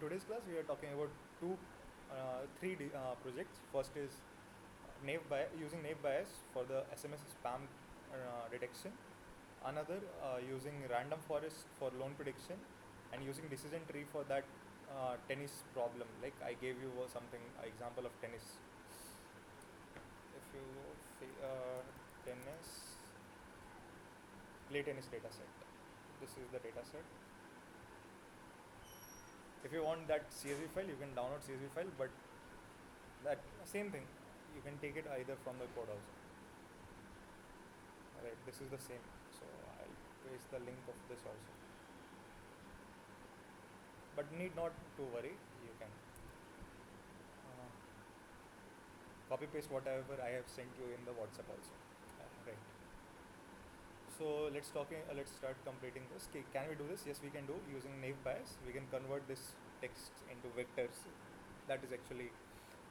today's class we are talking about three projects. First is using naive bias for the SMS spam detection. Another using random forest for loan prediction, and using decision tree for that tennis problem. Like I gave you something example of tennis. If you tennis play tennis data set, this is the data set. If you want that CSV file, you can download CSV file, but that same thing, you can take it either from the code also. Alright, this is the same, so I'll paste the link of this also. But need not to worry, you can copy paste whatever I have sent you in the WhatsApp also. Right. So let's start completing this. Can we do this? Yes, we can do using naive bias. We can convert this text into vectors. That is actually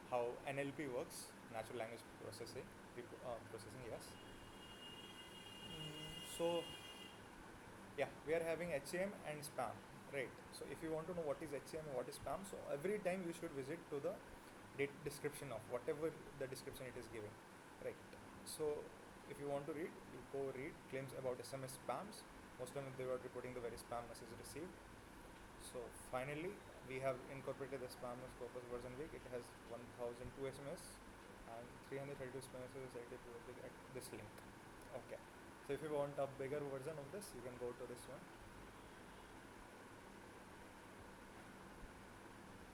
how NLP works, natural language processing. Yes. So yeah, we are having HAM and spam, right? So if you want to know what is HAM and what is spam, so every time you should visit to the description of whatever the description it is giving, right? So if you want to read, you go read claims about SMS spams. Most of them they were reporting the very spam message received. So finally, we have incorporated the spam Scopus version week. It has 1002 SMS and 332 messages at this link. Okay. So if you want a bigger version of this, you can go to this one.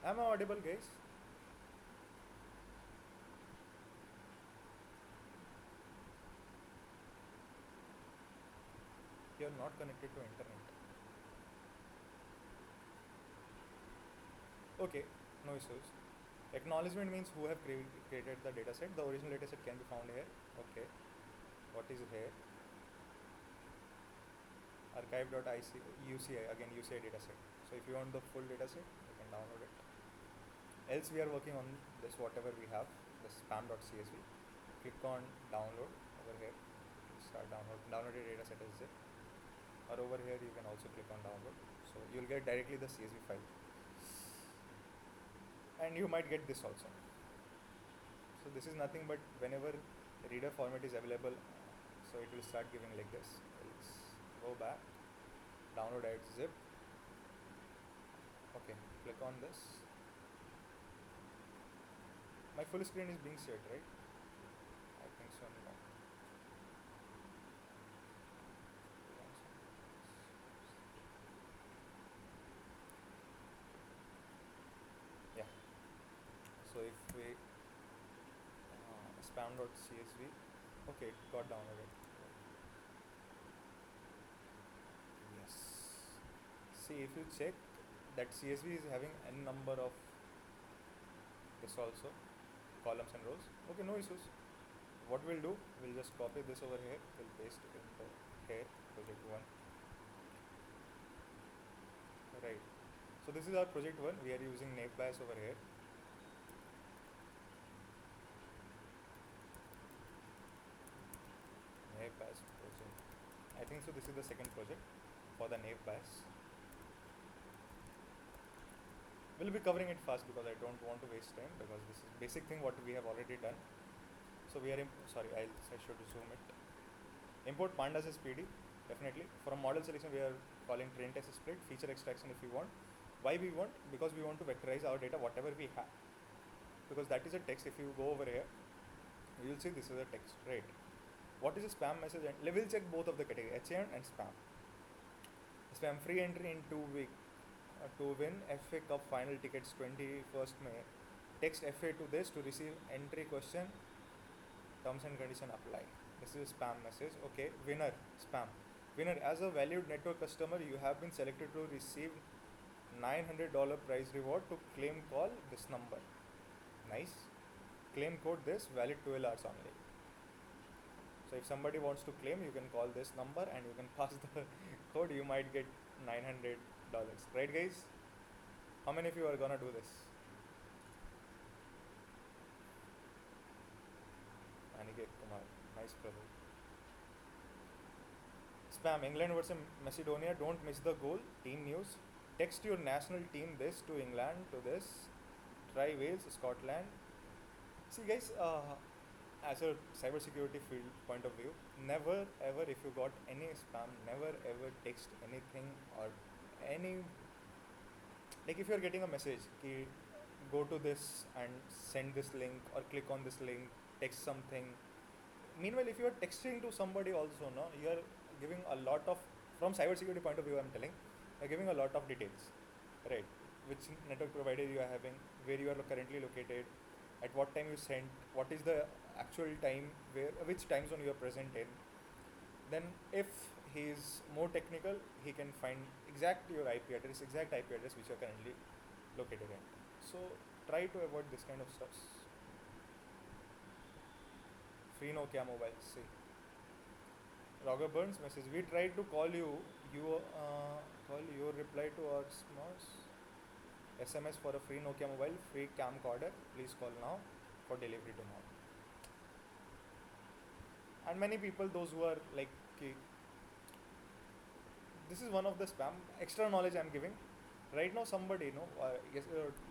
Am I audible, guys? You are not connected to internet. Okay, no issues. Acknowledgement means who have created the dataset. The original dataset can be found here. Okay. What is here? archive.uci, again UCI dataset. So if you want the full dataset, you can download it. Else we are working on this whatever we have, the spam.csv. Click on download over here. Start downloaded dataset is zip. Or over here you can also click on download. So you'll get directly the CSV file. And you might get this also. So this is nothing but whenever reader format is available, so it will start giving like this. Let's go back, download as zip. Okay, click on this. My full screen is being shared, right? I think so. No. Yeah. So if we spam.csv, okay, it got downloaded. Yes. See, if you check that CSV is having n number of this also, columns and rows. Okay, no issues. What we'll do, we'll just copy this over here, we'll paste it into here, project 1. Right. So this is our project 1. We are using naive bias over here. Naive bias project. I think so. This is the second project for the naive bias. We'll be covering it fast because I don't want to waste time, because this is basic thing what we have already done. So we are I should zoom it. Import pandas as PD, definitely. From model selection we are calling train test split, feature extraction if we want. Why we want? Because we want to vectorize our data whatever we have, because that is a text. If you go over here, you will see this is a text, right? What is a spam message? And we'll check both of the category, HAM and spam. Spam free entry in 2 weeks to win FA Cup final tickets 21st May. Text FA to this to receive entry question. Terms and condition apply. This is a spam message. Okay, winner, spam. Winner, as a valued network customer, you have been selected to receive $900 prize reward. To claim, call this number. Nice. Claim code this, valid 12 hours only. So if somebody wants to claim, you can call this number and you can pass the code. You might get $900. Right, guys? How many of you are gonna do this? Aniket Kumar, nice brother. Spam, England versus Macedonia. Don't miss the goal. Team news. text your national team this to England to this, try Wales, Scotland. See guys, as a cybersecurity field point of view, never ever if you got any spam, never ever text anything or any, like if you're getting a message ki go to this and send this link or click on this link, text something. Meanwhile, if you are texting to somebody also, no, you are giving a lot of, from cybersecurity point of view, I'm telling, you're giving a lot of details, right? Which network provider you are having, where you are currently located, at what time you sent, what is the actual time, where which time zone you are present in. Then, if he is more technical, he can find exact your IP address, exact IP address which you are currently located in. So try to avoid this kind of stuff. Free Nokia mobile. See, Roger Burns message. We tried to call you. Call your reply to our small SMS for a free Nokia mobile, free camcorder. Please call now for delivery tomorrow. And many people, those who are like, okay, this is one of the spam. Extra knowledge I'm giving. Right now, somebody,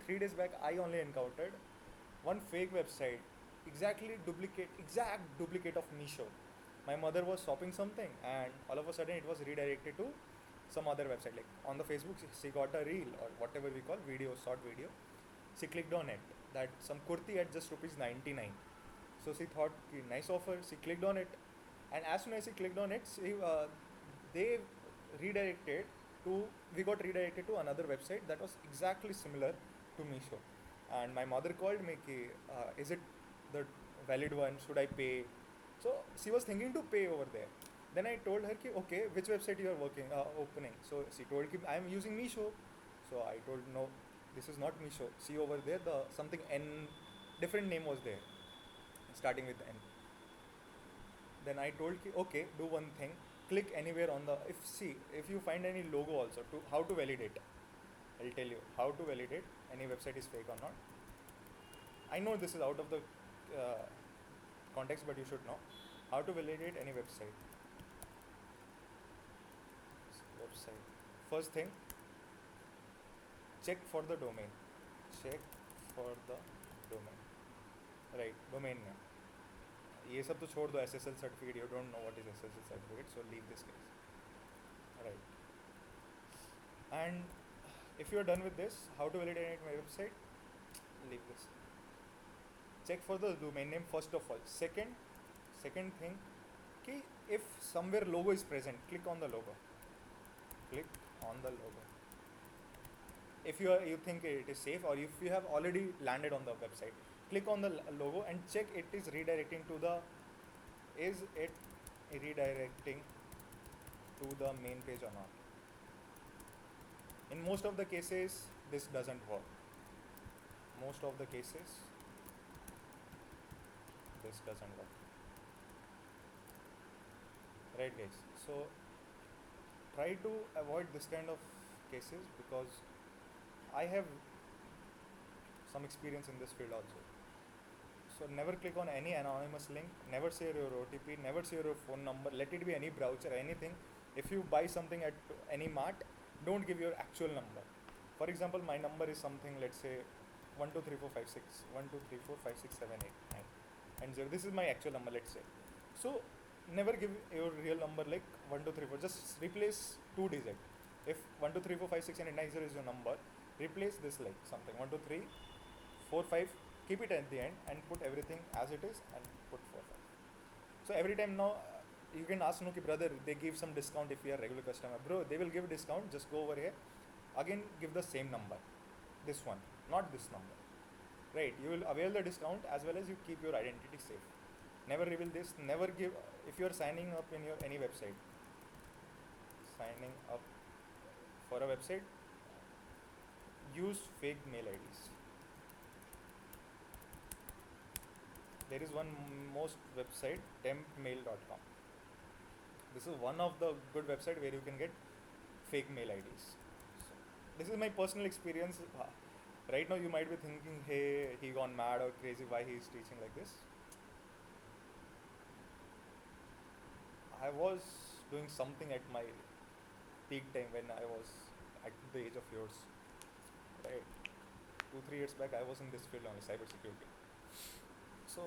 3 days back, I only encountered one fake website, exact duplicate of Meesho. My mother was shopping something, and all of a sudden, it was redirected to some other website. Like on the Facebook, she got a reel or whatever we call video, short video. She clicked on it. That some kurti at just rupees 99. So she thought, nice offer. She clicked on it, and as soon as she clicked on it, they redirected to, we got redirected to another website that was exactly similar to Meesho. And my mother called me, is it the valid one? Should I pay? So she was thinking to pay over there. Then I told her, okay, which website you are opening? So she told me, I am using Meesho. So I told, no, this is not Meesho. See over there, the something N, different name was there, starting with N. Then I told, okay, do one thing, click anywhere on the, if you find any logo also, to how to validate. I'll tell you how to validate any website is fake or not. I know this is out of the context, but you should know how to validate any website. First thing, check for the domain. Check for the domain. Right, domain name. ये सब तो छोड़ दो, SSL certificate. You don't know what is SSL certificate, so leave this case. Right. And if you are done with this, how to validate my website, leave this. Check for the domain name first of all. Second thing, if somewhere logo is present, click on the logo. Click on the logo. If you think it is safe, or if you have already landed on the website, click on the logo and check it is redirecting to the main page or not. In most of the cases, this doesn't work. Most of the cases, this doesn't work. Right, guys? So try to avoid this kind of cases, because I have some experience in this field also. So never click on any anonymous link, never share your OTP, never share your phone number, let it be any browser, anything. If you buy something at any mart, don't give your actual number. For example, my number is something, let's say 123456, 12345678, 9 and 0. This is my actual number, let's say. So never give your real number like 1234, just replace 2 digits. If 123456 and 90 is your number, replace this like something 12345, keep it at the end and put everything as it is and put 45. So every time now you can ask, no, brother, they give some discount if you are regular customer. Bro, they will give discount, just go over here, again give the same number, this one, not this number. Right, you will avail the discount as well as you keep your identity safe. Never reveal this, never give, if you are signing up in your any website, signing up for a website, use fake mail IDs. There is one most website, tempmail.com. This is one of the good website where you can get fake mail IDs. So, this is my personal experience. Right now you might be thinking, hey, he gone mad or crazy, why he is teaching like this. I was doing something at my peak time when I was at the age of yours, right? 2 3 years back, I was in this field only, cybersecurity. So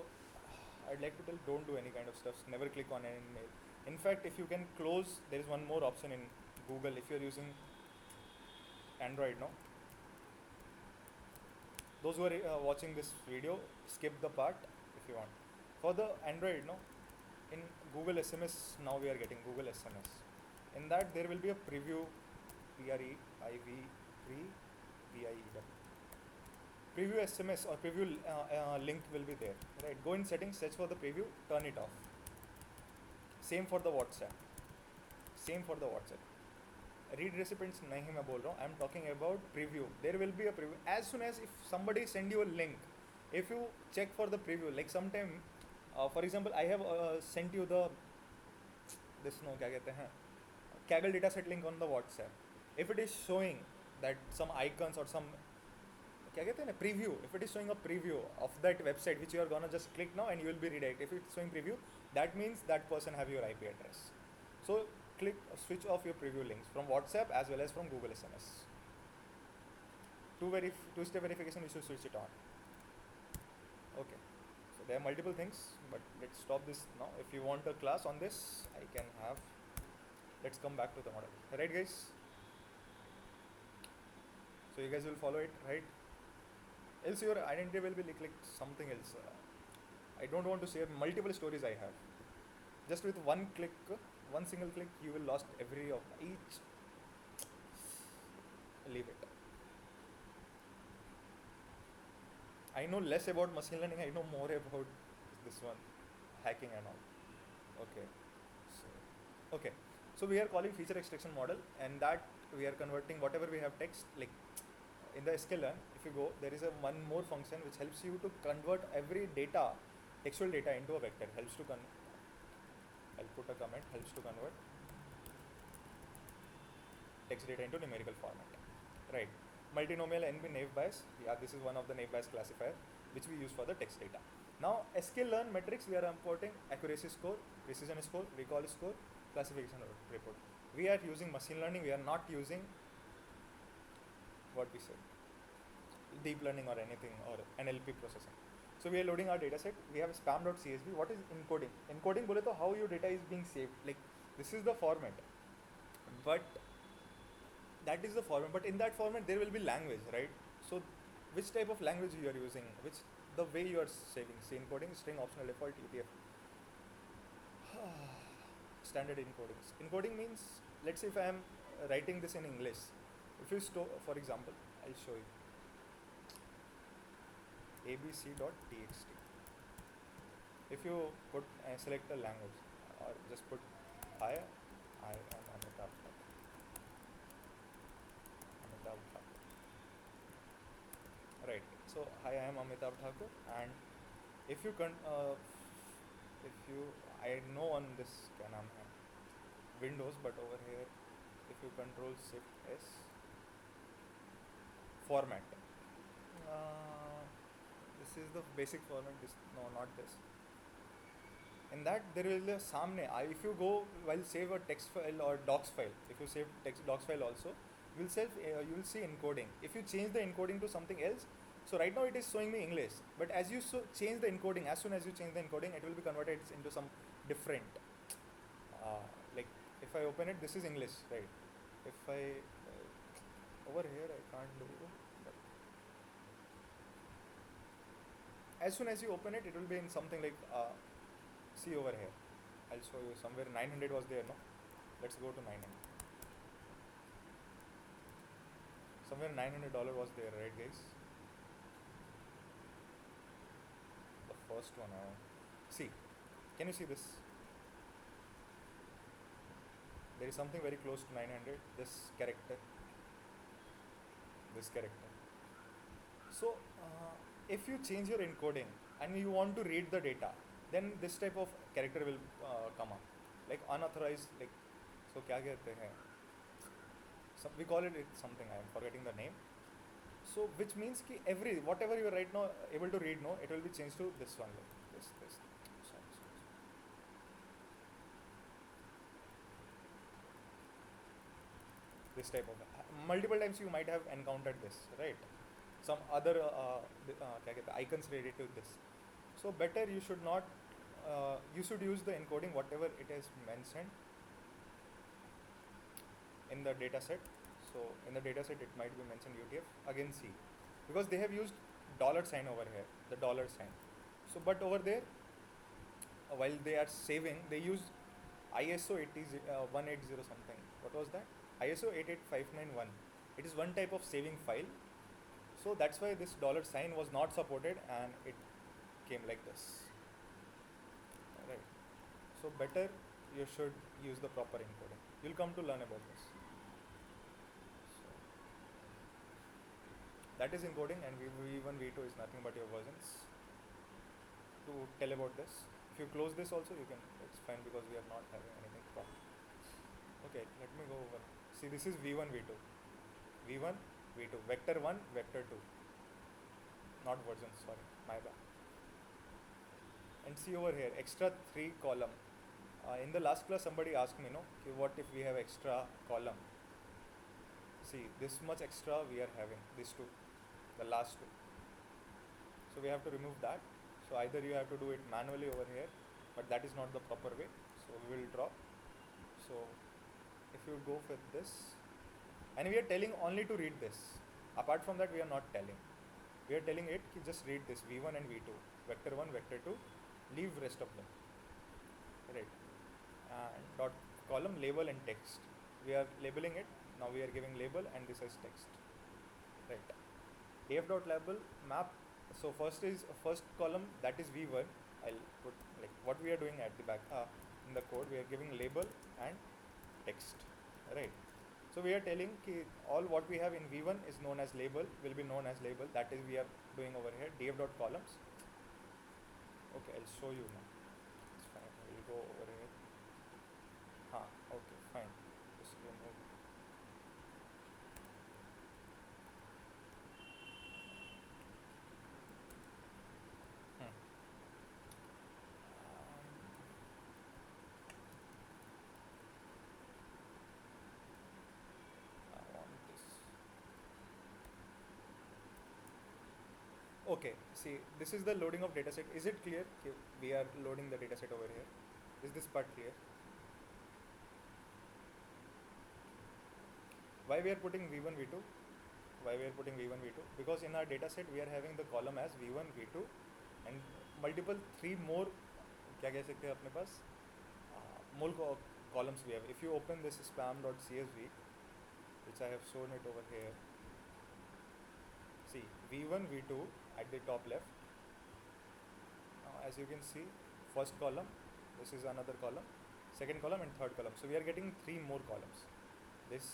I'd like to tell, don't do any kind of stuff. Never click on any mail. In fact, if you can close, there is one more option in Google. If you're using Android now, those who are watching this video, skip the part if you want. For the Android, no, in Google SMS now we are getting Google SMS. In that there will be a preview, preview, preview SMS or preview link will be there, right? Go in settings, search for the preview, turn it off. Same for the WhatsApp. Same for the WhatsApp. Read recipients नहीं मैं बोल रहा हूँ, I am talking about preview. There will be a preview. As soon as if somebody send you a link, if you check for the preview, like sometime, for example, I have sent you the this no क्या कहते हैं Kaggle dataset link on the WhatsApp. If it is showing that some icons or some क्या कहते हैं ना preview, if it is showing a preview of that website which you are gonna just click now and you will be redirected. If it's showing preview, that means that person have your IP address. So click switch off your preview links from WhatsApp as well as from Google SMS. Two-step verification, you should switch it on. Okay, so there are multiple things, but let's stop this now. If you want a class on this, I can have. Let's come back to the model, right guys? So you guys will follow it, right? Else your identity will be like something else. I don't want to share multiple stories I have. Just with one click, one single click, you will lost every of each. Leave it. I know less about machine learning. I know more about this one, hacking and all. Okay. So we are calling feature extraction model, and that we are converting whatever we have text, like in the sklearn. If you go, there is a one more function which helps you to convert every data, textual data, into a vector. Helps to I'll put a comment. Helps to convert text data into numerical format, right? Multinomial NB naive Bayes. Yeah, this is one of the naive Bayes classifier which we use for the text data. Now sklearn metrics, we are importing accuracy score, precision score, recall score, classification report. We are using machine learning. We are not using what we said, deep learning or anything or NLP processing. So we are loading our data set. We have spam.csv. What is encoding? Encoding bole to how your data is being saved. Like this is the format, but that is the format. But in that format there will be language, right? So which type of language you are using? Which the way you are saving? Say encoding, string, optional, default, UTF. Standard encodings. Encoding means, let's say if I am writing this in English, if you store, for example, I'll show you abc.txt. If you put select a language or just put hi, I am Amitabh Thakur. Right. So hi, I am Amitabh Thakur, and if you I know on this क्या नाम है Windows, but over here if you control shift S, format, this is the basic format. This, no, not this. In that there will be a samne. If you go while save a text file or docs file, if you save text docs file also, you will see encoding. If you change the encoding to something else, so right now it is showing me English, but as you change the encoding, as soon as you change the encoding, it will be converted into some different. Like if I open it, this is English, right? If I over here I can't do. But as soon as you open it, it will be in something like. See over here, I'll show you somewhere 900 was there, no? Let's go to 900. Somewhere $900 was there, right guys? The first one. See, can you see this? There is something very close to 900. This character. So if you change your encoding and you want to read the data, then this type of character will come up, like unauthorized, like, so kya kehte hain, we call it something, I am forgetting the name. So which means ki whatever you are right now able to read, no, it will be changed to this one, like this. This type of multiple times you might have encountered this, right? Some other क्या कहते हैं, icons related to this. So better you should not, you should use the encoding whatever it is mentioned in the data set. So in the data set it might be mentioned UTF, again C, because they have used dollar sign over here, the dollar sign. So but over there, while they are saving, they use ISO 180 something. What was that? ISO 88591. It is one type of saving file. So that's why this dollar sign was not supported and it came like this. Alright. So better you should use the proper encoding. You'll come to learn about this. So that is encoding, and V1, V2 is nothing but your versions. To tell about this, if you close this also, you can, it's fine because we are not having anything proper. Okay, let me go over. See, this is V1, V2. V1, V2. Vector 1, vector 2. Not versions, sorry, my bad. And see over here, extra 3 column. In the last class, somebody asked me, no, okay, what if we have extra column? See, this much extra we are having, these two, the last two. So we have to remove that. So either you have to do it manually over here, but that is not the proper way. So we will drop. So if you go with this, and we are telling only to read this. Apart from that, we are not telling. We are telling it to just read this V1 and V2, vector 1, vector 2, leave rest of them. Right. And dot column label and text. We are labeling it. Now we are giving label and this is text. Right. df dot label map. So first column, that is V1. I'll put like what we are doing at the back in the code. We are giving label and text. Right. So we are telling ki all what we have in V1 is known as label, will be known as label. That is we are doing over here, df dot columns. Okay, I'll show you now. It's fine. We'll go over here. Okay, fine. Just remove. I want this. Okay, see, this is the loading of dataset. Is it clear? Okay, we are loading the dataset over here. Is this part clear? Why we are putting V1, V2? Why we are putting V1, V2? Because in our dataset we are having the column as V1, V2 and multiple 3 more, क्या कह सकते हैं अपने पास, more columns we have. If you open this spam.csv, which I have shown it over here, see V1, V2 at the top left. As you can see, first column, this is another column, second column and third column. So we are getting 3 more columns. This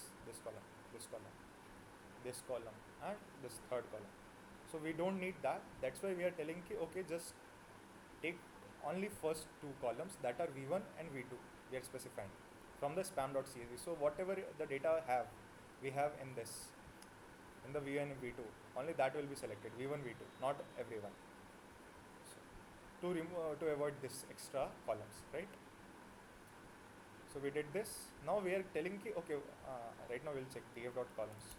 column, this column, this column and this third column. So we don't need that. That's why we are telling ki, okay, just take only first 2 columns that are V1 and V2. We are specifying from the spam.csv. So whatever the data we have in this, in the V1 and V2, only that will be selected, V1, V2, not everyone. So to avoid this extra columns, right? So we did this. Now we are telling ki, okay, right now we'll check df dot columns.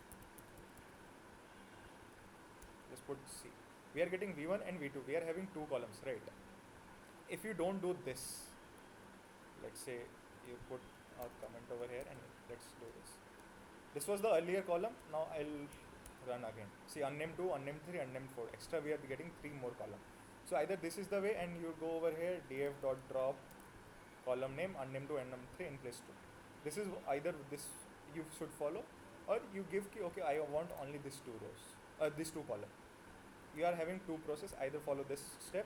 Just put C. We are getting V1 and V2. We are having 2 columns, right? If you don't do this, let's say you put a comment over here and let's do this. This was the earlier column. Now I'll run again. See, unnamed 2, unnamed 3, unnamed 4. Extra we are getting 3 more columns. So either this is the way and you go over here, df dot drop column name unnamed 2 unnamed 3 in place 2. This is either this you should follow, or you give ki, okay, I want only these 2 rows, these 2 columns. You are having 2 process, either follow this step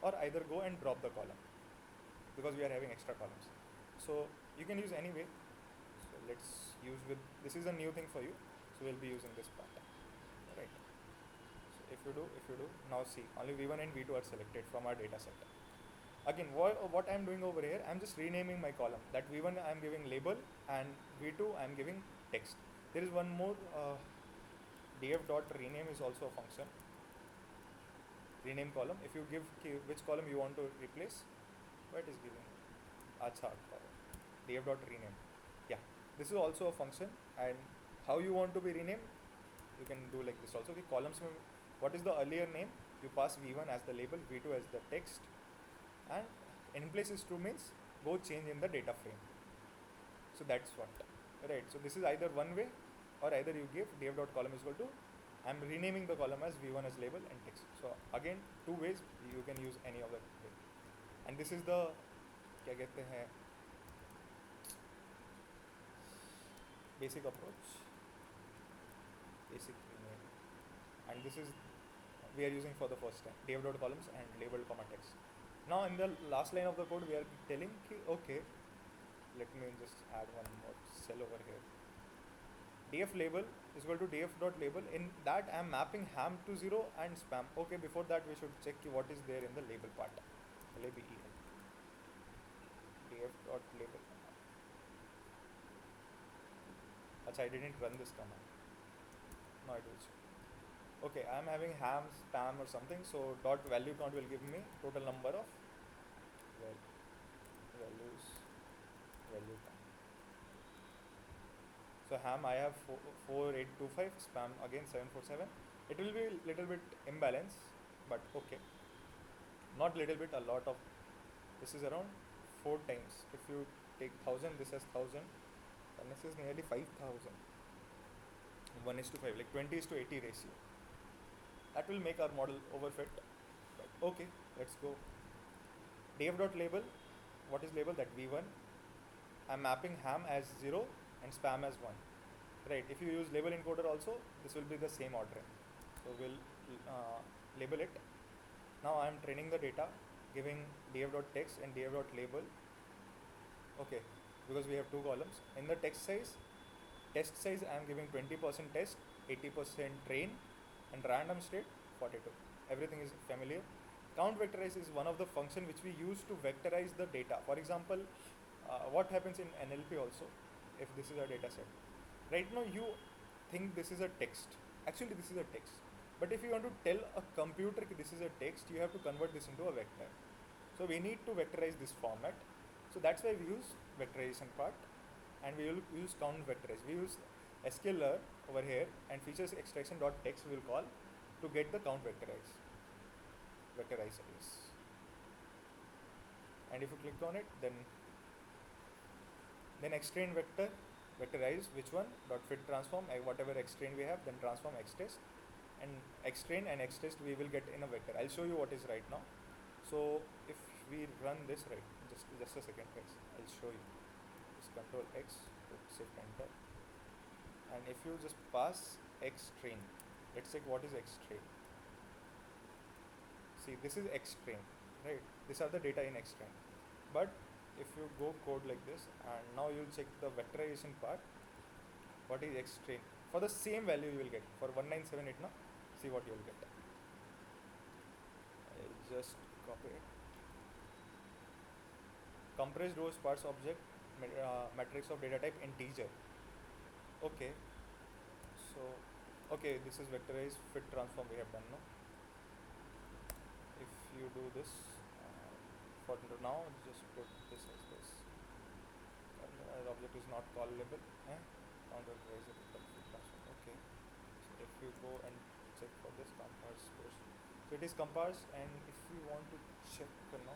or either go and drop the column, because we are having extra columns. So you can use any way. So let's use with, this is a new thing for you. So we'll be using this pattern, right? So if you do, now see, only V1 and V2 are selected from our data set. Again, what I'm doing over here, I'm just renaming my column. That V1 I'm giving label and V2 I'm giving text. There is one more, df dot rename is also a function. Rename column. If you give which column you want to replace, what is giving? Acha, df dot rename. Yeah, this is also a function, and How you want to be renamed, you can do like this also. Okay, columns में what is the earlier name, you pass v1 as the label, v2 as the text, and in place is true means go change in the data frame. So that's what, right? So this is either one way, or either you give df.column is equal to, I'm renaming the column as v1 as label and text. So again, two ways you can use any of the way. And this is the क्या कहते हैं basic approach, basic rename. And this is we are using for the first time, df.columns and label comma text. Now in the last line of the code we are telling ki, okay, let me just add one more cell over here. df label is equal to df.label. In that I am mapping ham to 0 and spam. Okay, before that we should check what is there in the label part. Label df.label. Achha, I didn't run this command. No, it will. Okay, I am having ham, spam or something. So dot value count will give me total number of values, value count. So ham I have 4825, spam again 747. It will be little bit imbalance, but okay. Not little bit, a lot of. This is around 4 times. If you take 1000, this has 1000, and this is nearly 5000. 1:5, like 20:80 ratio. That will make our model overfit. But okay, let's go. df.label, what is label? That v1. I'm mapping ham as 0 and spam as 1. Right, if you use label encoder also, this will be the same ordering. So we'll label it. Now I'm training the data, giving df.text and df.label. Okay, because we have two columns. In the text size I am giving 20% test, 80% train, and random state 42. Everything is familiar. Count vectorize is one of the function which we use to vectorize the data. For example, what happens in NLP also, if this is a data set. Right now you think this is a text. Actually this is a text. But if you want to tell a computer that this is a text, you have to convert this into a vector. So we need to vectorize this format. So that's why we use vectorization part, and we will use count vectorize. We use sklearn over here, and features extraction dot text we will call to get the count vectorizers. And if you click on it, then xtrain vector vectorize which one dot fit transform, whatever xtrain we have, then transform xtest, and xtrain and xtest we will get in a vector. I'll show you what is right now. So if we run this, right, just a second guys, I'll show you. Just control X, shift enter, and if you just pass xtrain, let's check what is xtrain. See, this is xtrain, right? These are the data in xtrain. But if you go code like this, and now you'll check the vectorization part, what is xtrain? For the same value you will get for 1978 now. See what you will get. I'll just copy it. Compressed rows parts object matrix of data type integer. Okay. So okay, this is vectorized fit transform we have done now. If you do this for now, just put this as this. Object is not callable. Okay. So if you go and check for this comparse portion, so it is comparse, and if you want to check now,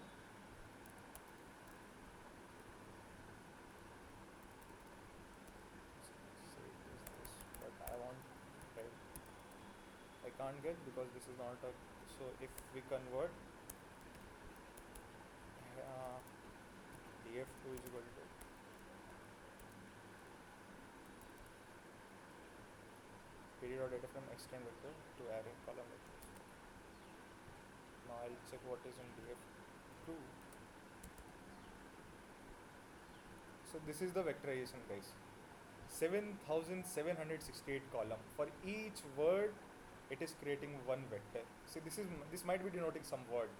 say this, but I want, right, I can't get because this is not a. So if we convert df2 is equal to pd.data from extend vector to array column vectors. Now I'll check what is in df2. So this is the vectorization guys. 7768 column. For each word it is creating one vector. See, this might be denoting some word.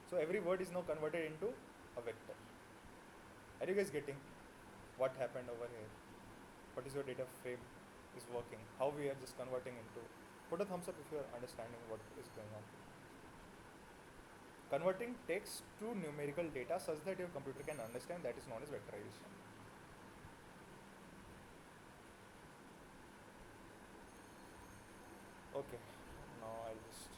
So every word is now converted into a vector. Are you guys getting what happened over here? What is your data frame is working? How we are just converting into. Put a thumbs up if you are understanding what is going on. Converting text to numerical data such that your computer can understand, that is known as vectorization. Okay, now I'll just.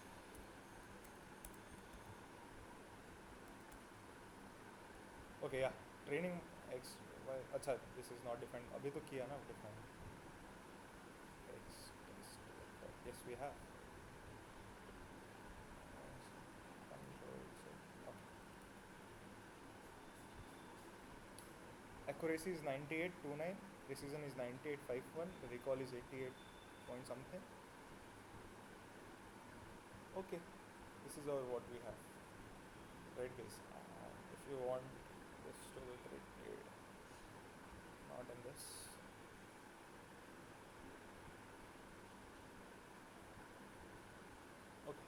Okay, yeah. Training X. Y. अच्छा, this is not defined. अभी तो किया ना define. X test vector. Yes, we have. Control set. Okay. Accuracy is 98.29. Precision is 98.51. Recall is 88 point something. Okay, this is our what we have. Right, guys. If you want this to be corrected, not in this. Okay.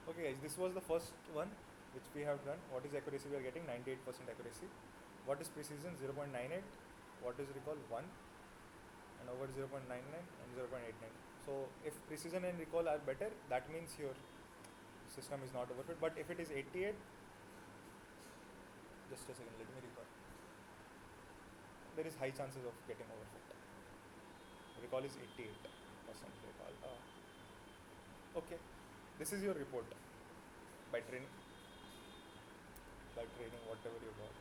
Okay, guys. This was the first one which we have done. What is accuracy? We are getting 98% accuracy. What is precision? 0.98. What is recall? 1. And over 0.99 and 0.89. So if precision and recall are better, that means your system is not overfit. But if it is 88, just a second, let me recall. There is high chances of getting overfit. Recall is 88% recall. Okay, this is your report by training. By training, whatever you got.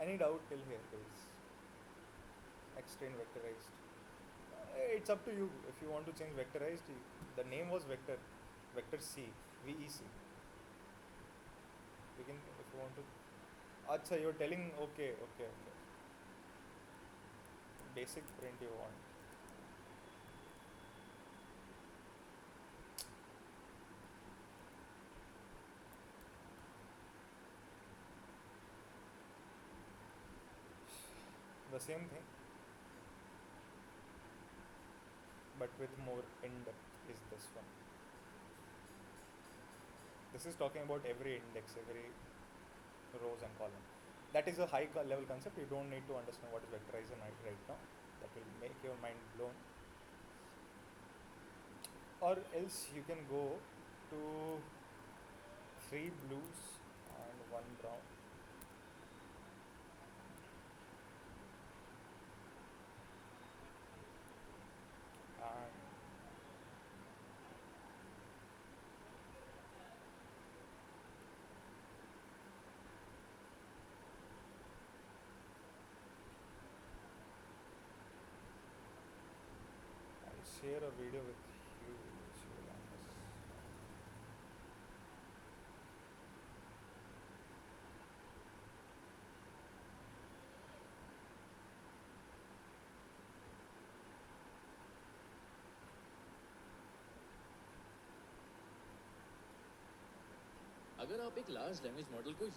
Any doubt till here, guys? X-train vectorized. It's up to you. If you want to change vectorized, the name was vector, vector C, VEC. You can, if you want to. Acha, you're telling, okay. Basic print you want. The same thing, but with more in-depth is this one. This is talking about every index, every rows and column. That is a high level concept. You don't need to understand what is vectorization right now. That will make your mind blown. Or else you can go to 3 blues and 1 brown. And I'll share a video with you which you will understand. अगर आप एक large language model को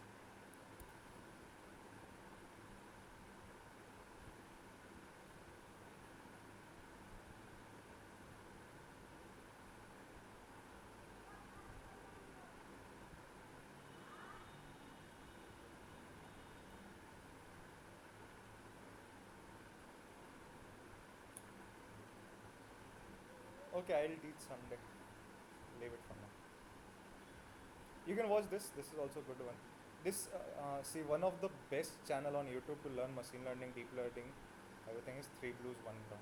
Okay, I'll teach someday. Leave it for now. You can watch this. This is also a good one. This, see, one of the best channel on YouTube to learn machine learning, deep learning, everything is 3 blues, 1 brown.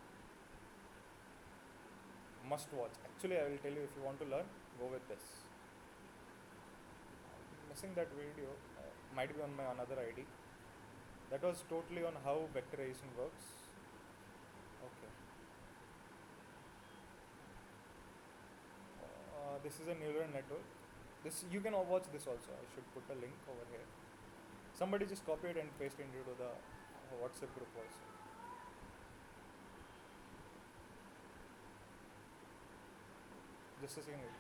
Must watch. Actually, I will tell you if you want to learn, go with this. I'm missing that video. Might be on my another ID. That was totally on how vectorization works. Okay. This is a neural network. This you can watch this also. I should put a link over here. Somebody just copy it and paste it into the WhatsApp group also. Just a second.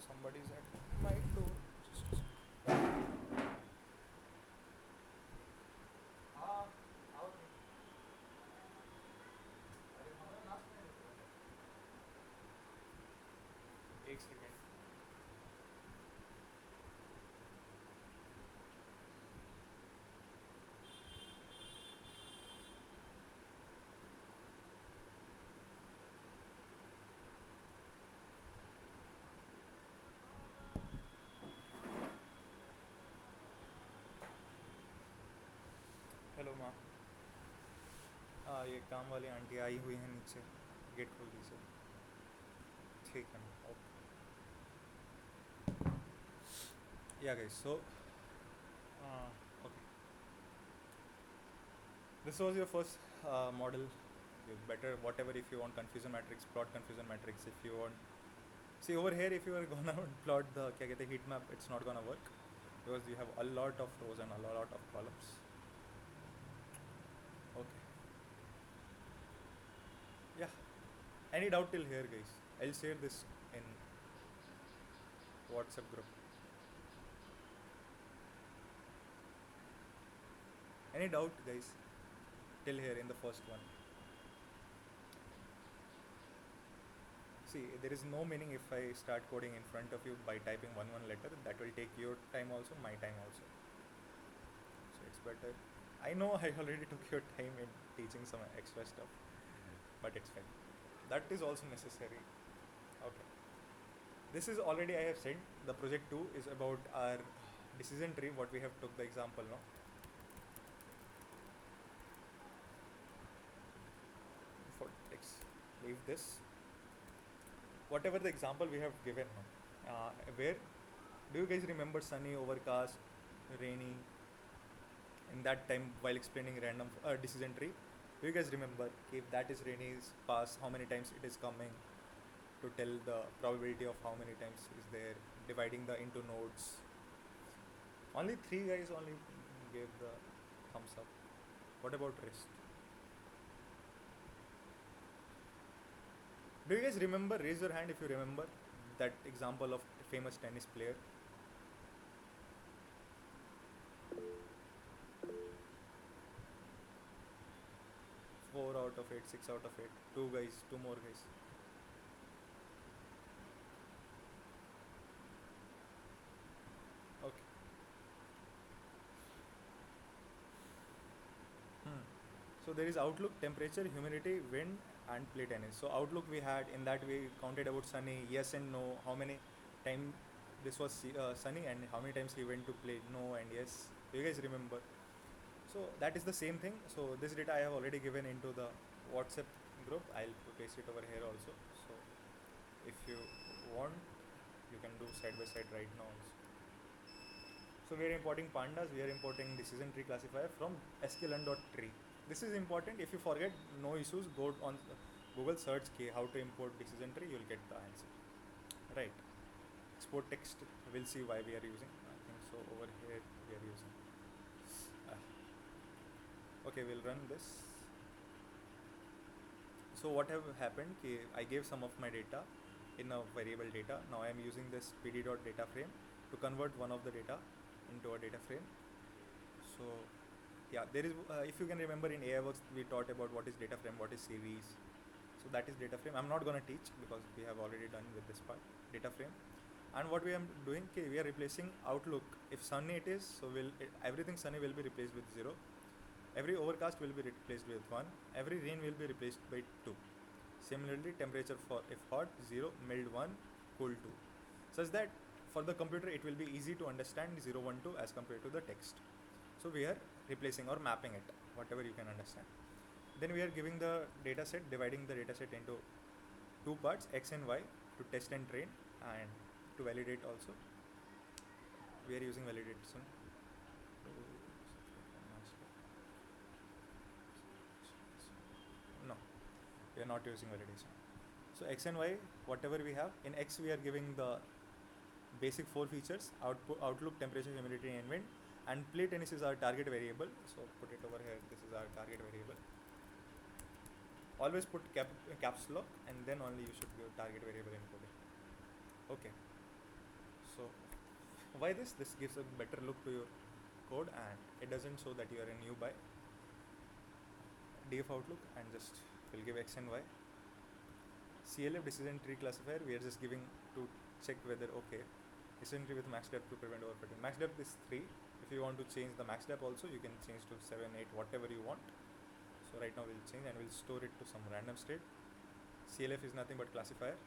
Somebody's at my door. Just a second. हाँ, आओ नहीं. अरे हमारा last में रुको. एक second. हाँ ये काम वाली आंटी आई हुई है नीचे, गेट खोल दीजिए। ठीक है ना, ओके। या guys, so okay, this was your first model. You better whatever, if you want confusion matrix, plot confusion matrix. If you want, see over here, if you are gonna plot the क्या कहते हैं heat map, it's not gonna work because you have a lot of rows and a lot of columns. Okay, yeah. Any doubt till here, guys? I'll share this in WhatsApp group. Any doubt, guys, till here in the first one? See, there is no meaning if I start coding in front of you by typing one letter. That will take your time also, my time also. So it's better. I know I already took your time in teaching some extra stuff, but it's fine. That is also necessary. Okay. This is already I have said. The project 2 is about our decision tree. What we have took the example now. For text, leave this. Whatever the example we have given now, where do you guys remember sunny, overcast, rainy? In that time, while explaining random decision tree, do you guys remember if that is rainy is past, how many times it is coming, to tell the probability of how many times is there, dividing the into nodes? Only 3 guys only gave the thumbs up. What about rest? Do you guys remember? Raise your hand if you remember that example of famous tennis player. Four out of 8, 6 out of 8. 2 guys, 2 more guys. Okay. So there is outlook, temperature, humidity, wind, and play tennis. So outlook we had, in that we counted about sunny, yes and no, how many time this was sunny and how many times he went to play, no and yes. Do you guys remember? So that is the same thing. So this data I have already given into the WhatsApp group. I'll paste it over here also. So if you want, you can do side by side right now also. So we are importing pandas, we are importing decision tree classifier from sklearn.tree. This is important. If you forget, no issues, go on Google, search how to import decision tree, you'll get the answer. Right. Export text, we'll see why we are using. I think so over here we are using. Okay, we'll run this. So what have happened, I gave some of my data in a variable data. Now I am using this pd.data frame to convert one of the data into a data frame. So yeah, there is if you can remember, in AIworks we taught about what is data frame, what is series. So that is data frame. I'm not going to teach because we have already done with this part, data frame. And what we are doing, we are replacing outlook. If sunny it is, so everything sunny will be replaced with 0. Every overcast will be replaced with 1. Every rain will be replaced by 2. Similarly, temperature for if hot, 0, mild 1, cool 2. Such that for the computer it will be easy to understand 0, 1, 2 as compared to the text. So we are replacing or mapping it, whatever you can understand. Then we are giving the data set, dividing the data set into 2 parts, x and y, to test and train, and to validate also. We are using validation. No, we are not using validation. So x and y, whatever we have, in x we are giving the basic 4 features: outlook, temperature, humidity, and wind. And play tennis is our target variable. So put it over here. This is our target variable. Always put caps lock, and then only you should give target variable encoding. Okay. So why this? This gives a better look to your code, and it doesn't show that you are a new by def outlook, and just will give x and y. CLF decision tree classifier, we are just giving to check whether okay, decision tree with max depth to prevent overfitting. Max depth is 3. If you want to change the max depth also, you can change to 7, 8, whatever you want. So right now we'll change and we'll store it to some random state. CLF is nothing but classifier.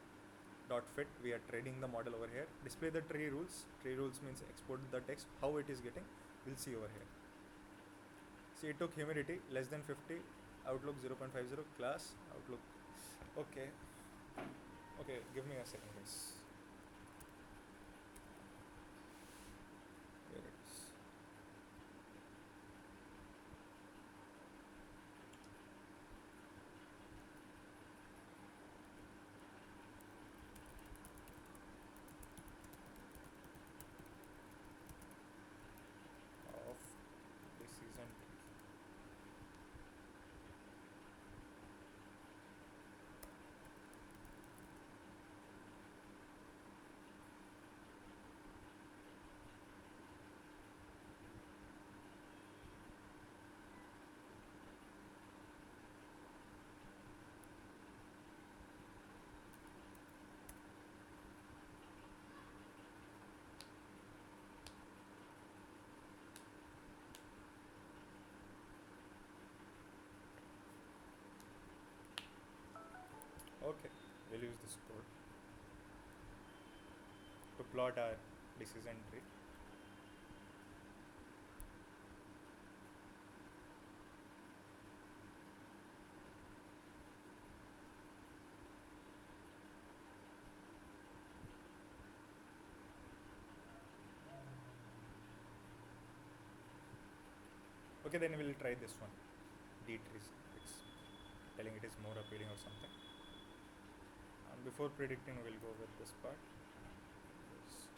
Dot fit, we are trading the model over here. Display the tree rules. Tree rules means export the text, how it is getting, we'll see over here. See, it took humidity less than 50, outlook 0.50, class, outlook. Okay, okay, give me a second, guys. Here it is. Of this season. Okay, we'll use this code to plot our decision tree. Okay, then we'll try this one. D trees. It's telling it is more appealing or something. And before predicting, we'll go with this part. Just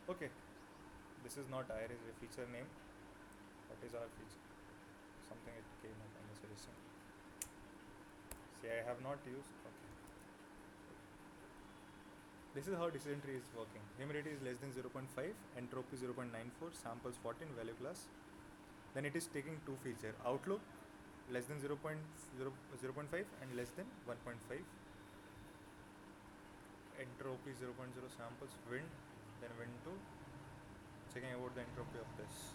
okay. This is not iris a feature name. What is our feature? Something it came up on the suggestion. See, I have not used. Okay. This is how decision tree is working. Humidity is less than 0.5, entropy 0.94, samples 14, value class. Then it is taking two feature. Outlook less than 0.5 and less than 1.5. Entropy 0.0 samples, wind, then wind 2. Checking about the entropy of this.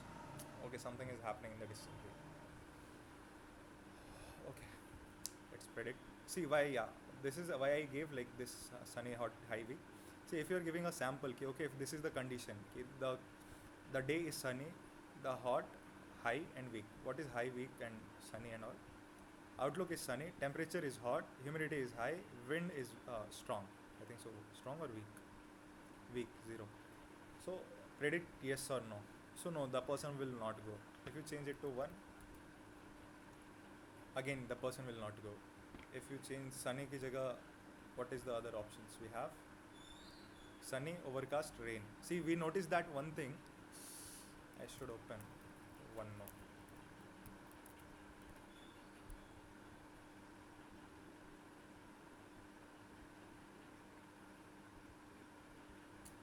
Okay, something is happening in the decision tree. Okay, let's predict. See why, yeah, this is why I gave like this sunny, hot, high week. See, if you are giving a sample, okay, if this is the condition, the day is sunny, the hot, high and weak. What is high, weak and sunny and all? Outlook is sunny, temperature is hot, humidity is high, wind is strong. I think so. Strong or weak? Weak, 0. So predict yes or no. So no, the person will not go. If you change it to 1, again the person will not go. If you change sunny ki jagah, what is the other options we have? Sunny, overcast, rain. See, we noticed that one thing. I should open one more.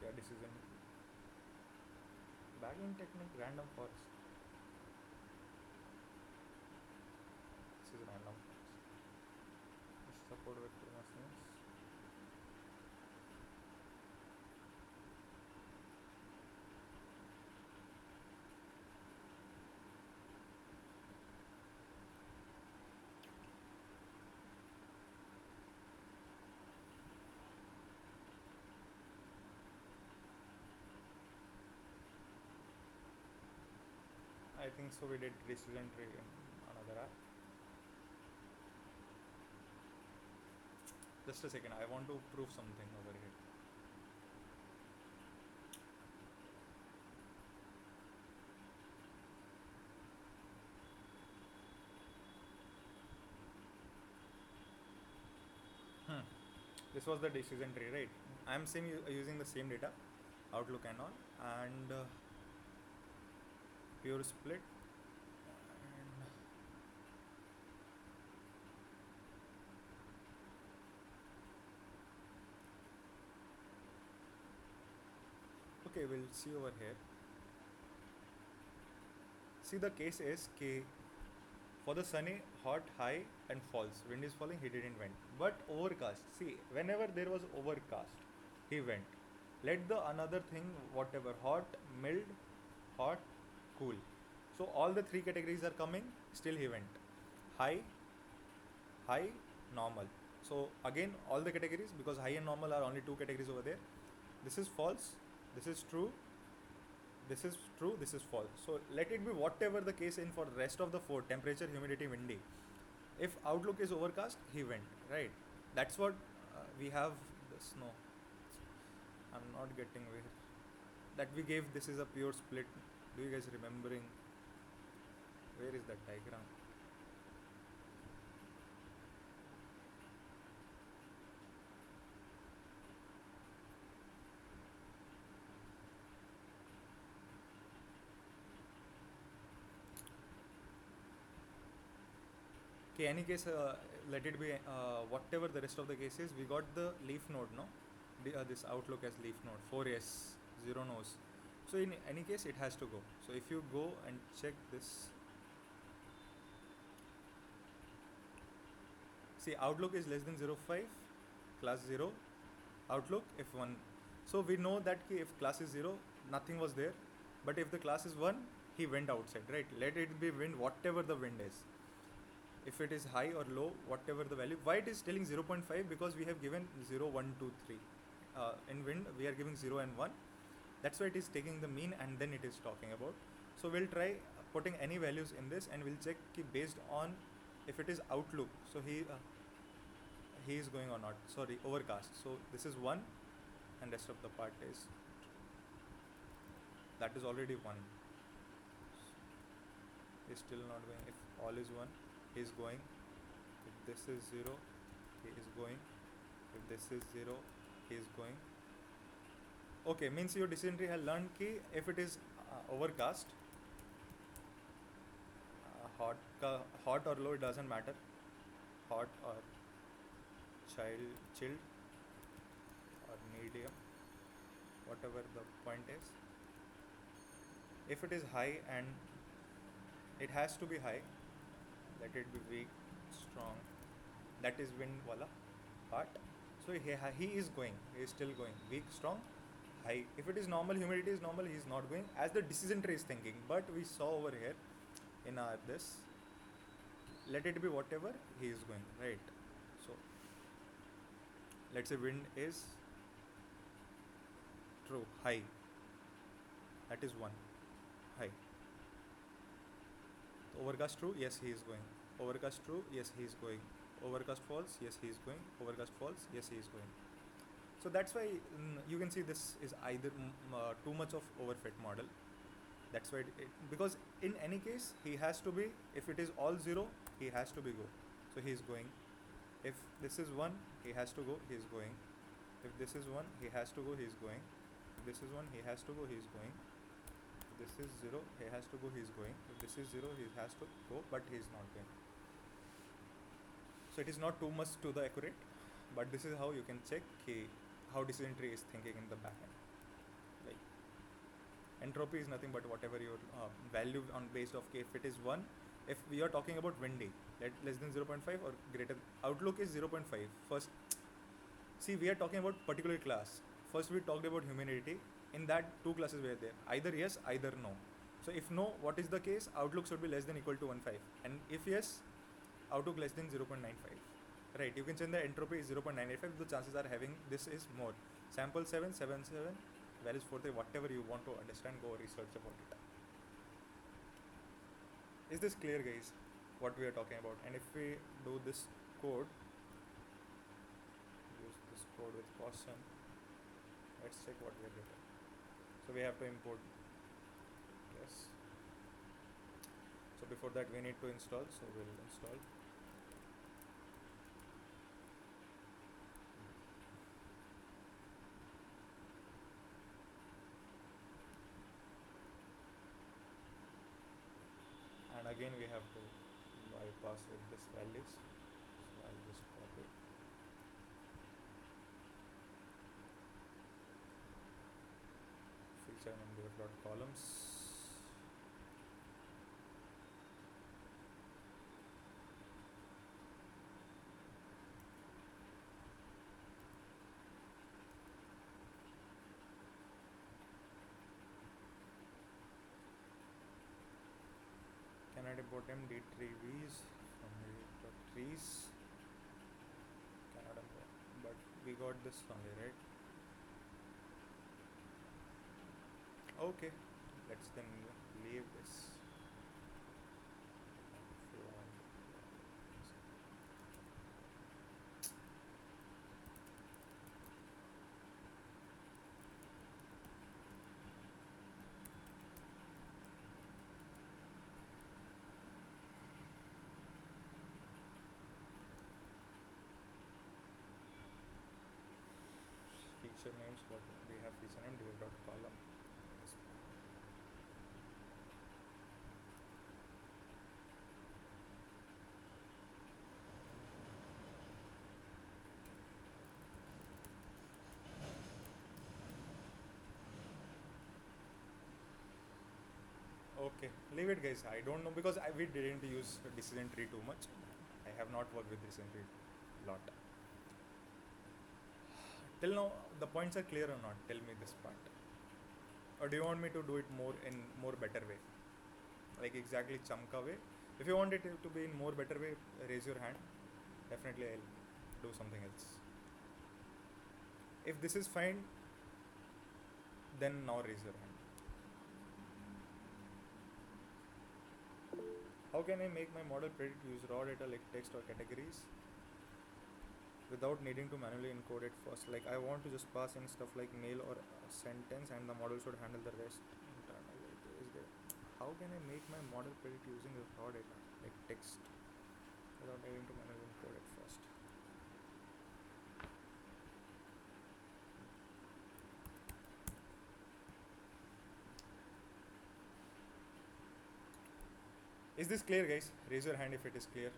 Yeah, decision. Bagging technique, random forest. This is random forest. Support vector machines. I think so. We did decision tree in another app. Just a second. I want to prove something over here. This was the decision tree, right? I am using the same data, Outlook and all, and pure split. And okay, we'll see over here. See, the case is K. For the sunny, hot, high, and false. Wind is falling, he didn't went. But overcast. See, whenever there was overcast, he went. Let the another thing, whatever, hot, mild, hot, cool. So all the three categories are coming, still he went. High, high, normal. So again, all the categories, because high and normal are only two categories over there. This is false, this is true, this is true, this is false. So let it be whatever the case in for rest of the four, temperature, humidity, windy. If outlook is overcast, he went, right? That's what we have the snow. I'm not getting where that we gave. This is a pure split. Do you guys remembering? Where is that diagram? Okay, any case, let it be whatever the rest of the case is. We got the leaf node, no? This outlook as leaf node. 4 yes, 0 no's. So in any case, it has to go. So if you go and check this, see outlook is less than 0.5, class 0, outlook if 1. So we know that if class is 0, nothing was there. But if the class is 1, he went outside, right? Let it be wind, whatever the wind is. If it is high or low, whatever the value. Why it is telling 0.5? Because we have given 0, 1, 2, 3. In wind, we are giving 0 and 1. That's why it is taking the mean and then it is talking about. So we'll try putting any values in this and we'll check based on if it is outlook. So he is going or not. Sorry, overcast. So this is 1 and rest of the part is, that is already 1. Is still not going. If all is 1, he is going. If this is 0, he is going. If this is 0, he is going. Okay, means your decision tree has learned ki if it is overcast, hot or low, it doesn't matter. Hot or chilled or medium, whatever the point is. If it is high, and it has to be high, let it be weak, strong, that is wind wala part. So he is going, he is still going, weak, strong, high. If it is normal, humidity is normal, he is not going as the decision tree is thinking. But we saw over here in our this, let it be whatever he is going, right? So let's say wind is true, high, that is 1, high. Overcast true, yes he is going. Overcast true, yes he is going. Overcast false, yes he is going. Overcast false, yes he is going. So that's why you can see this is either too much of overfit model. That's why because in any case he has to be, if it is all 0, he has to be go. So he is going. If this is 1, he has to go, he is going. If this is 1, he has to go, he is going. If this is 1, he has to go, he is going. This is 0, he has to go, he is going. If this is 0, he has to go, but he is not going. So it is not too much to the accurate, but this is how you can check how decision tree is thinking in the back end. Like entropy is nothing but whatever your value on based of if it is 1, if we are talking about windy, less than 0.5 or greater, outlook is 0.5. First, see we are talking about particular class. First we talked about humidity. In that 2 classes were there, either yes, either no. So if no, what is the case? Outlook should be less than equal to 1.5, and if yes, outlook less than 0.95, right? You can change the entropy is 0.985. The chances are having this is more. Sample 7, values 4, whatever you want to understand, go research about it. Is this clear, guys, what we are talking about? And if we do this code, use this code with caution, let's check what we are getting. So we have to import, yes. So before that we need to install, so we'll install. And again we have to bypass with this values. So I'll just copy. Feature number dot columns. Can I import them d3vs from the trees? Cannot import, but we got this only, right? Okay, let's then leave this. If you want. Feature names, what we have feature name div dot column. Okay, leave it guys. I don't know because we didn't use decision tree too much. I have not worked with decision tree a lot. Till now, the points are clear or not? Tell me this part. Or do you want me to do it more in more better way? Like exactly Chamka way? If you want it to be in more better way, raise your hand. Definitely I'll do something else. If this is fine, then now raise your hand. How can I make my model predict use raw data like text or categories without needing to manually encode it first? Like I want to just pass in stuff like mail or a sentence and the model should handle the rest internally. Is there? How can I make my model predict using raw data like text without needing to manually encode it first? Is this clear guys? Raise your hand if it is clear.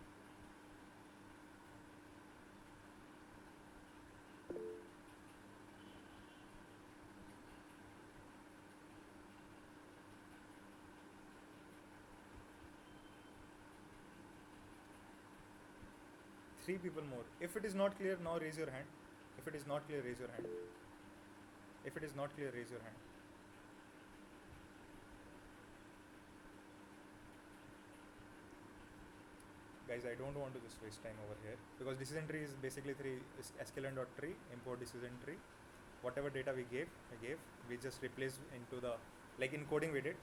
Three people more. If it is not clear, now raise your hand. If it is not clear, raise your hand. If it is not clear, raise your hand. Guys, I don't want to just waste time over here because decision tree is basically sklearn.tree, import decision tree. Whatever data we gave, we just replaced into the, like encoding we did.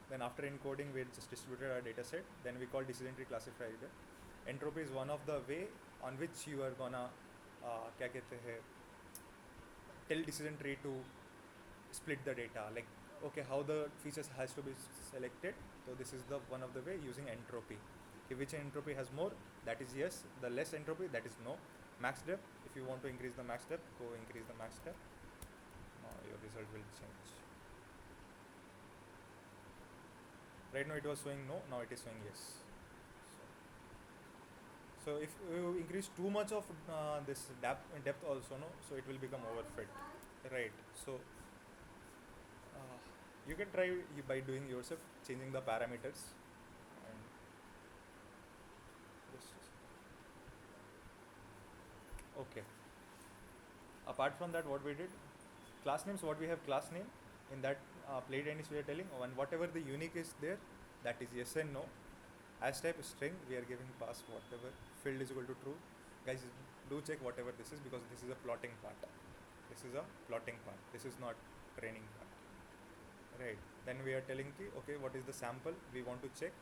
Then after encoding, we just distributed our data set. Then we call decision tree classifier. Entropy is one of the way on which you are gonna क्या कहते हैं, tell decision tree to split the data. Like okay, how the features has to be selected. So this is the one of the way using entropy. If which entropy has more, that is yes. The less entropy, that is no. Max depth, if you want to increase the max depth, go increase the max depth. Now your result will change. Right now it was showing no, now it is showing yes. So if you increase too much of this depth also, no, so it will become overfit, right? So you can try by doing yourself, changing the parameters. And okay. Apart from that, what we did, class names. What we have class name in that play tennis we are telling, and whatever the unique is there, that is yes and no. As type string, we are giving pass whatever field is equal to true. Guys, do check whatever this is because this is a plotting part. This is a plotting part. This is not training part. Right. Then we are telling okay, what is the sample we want to check.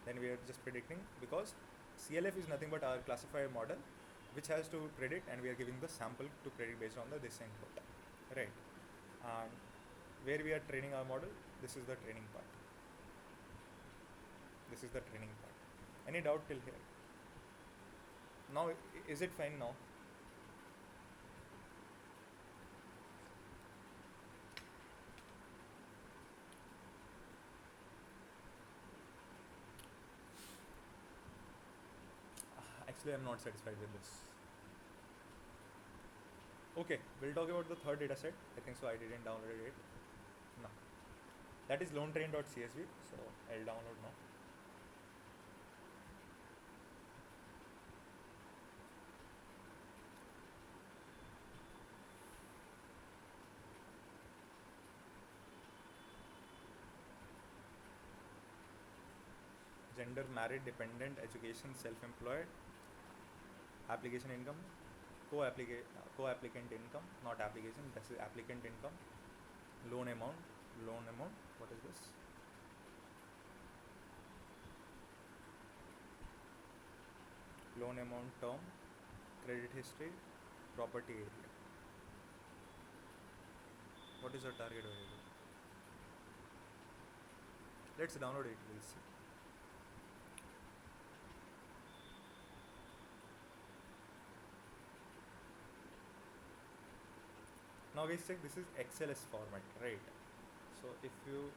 Then we are just predicting because CLF is nothing but our classifier model which has to predict, and we are giving the sample to predict based on this input. Right. And where we are training our model, this is the training part. This is the training part. Any doubt till here? Now, is it fine now? Actually, I'm not satisfied with this. Okay, we'll talk about the third data set. I think so. I didn't download it. No. That is lonetrain.csv. So I'll download now. Gender, married, dependent, education, self-employed, application income, co-applicant income, not application, this is applicant income, loan amount, loan amount. What is this? Loan amount, term, credit history, property area. What is our target variable? Let's download it, we'll see. Now guys, check, this is XLS format, right? So if you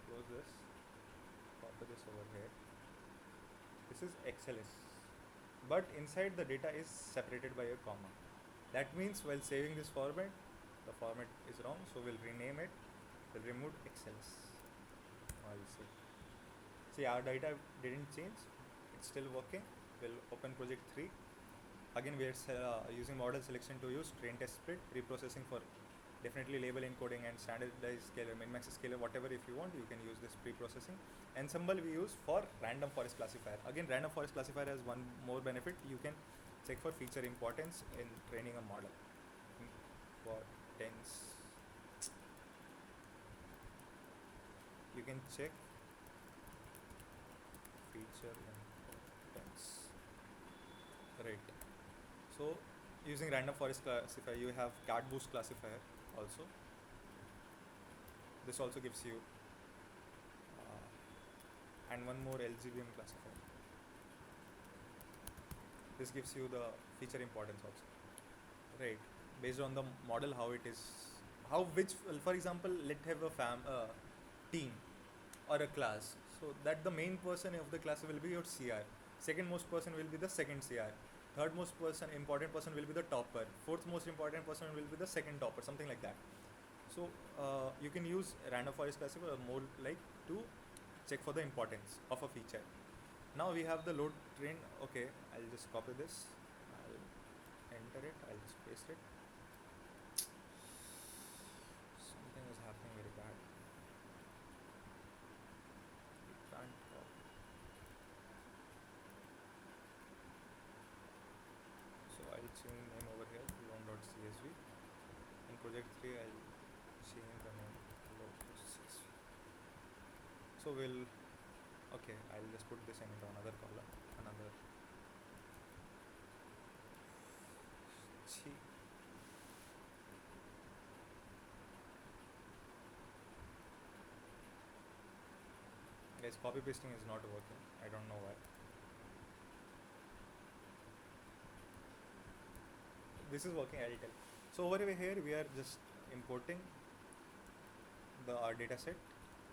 close this, copy this over here, this is XLS, but inside the data is separated by a comma. That means while saving this format, the format is wrong, so we'll rename it. We'll remove XLS. Now you see our data didn't change, it's still working. We'll open project 3. Again, we are using model selection to use train test split, preprocessing for definitely label encoding and standardized scalar, min-max scalar, whatever if you want, you can use this preprocessing. And symbol we use for random forest classifier. Again, random forest classifier has one more benefit. You can check for feature importance in training a model. Importance. You can check feature importance. Right. So using random forest classifier, you have cat boost classifier also. This also gives you and one more LGBM classifier. This gives you the feature importance also, right? Based on the model, how it is, how which, for example, let's have a team or a class, so that the main person of the class will be your CR, second most person will be the second CR, third most important person will be the topper, fourth most important person will be the second topper, something like that. So you can use random forest classifier more like to check for the importance of a feature. Now we have the load train. Okay, I'll just copy this, I'll enter it, I'll just paste it. Something is happening very bad. We can't copy. So I'll change name over here, loan.csv. In project 3, I'll change the name load.csv. So we'll, okay, I'll just put this into another column, another G. Guys, copy pasting is not working. I don't know why. This is working, I'll tell. So over here we are just importing our data set,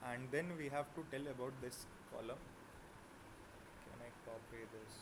and then we have to tell about this column. Can I copy this?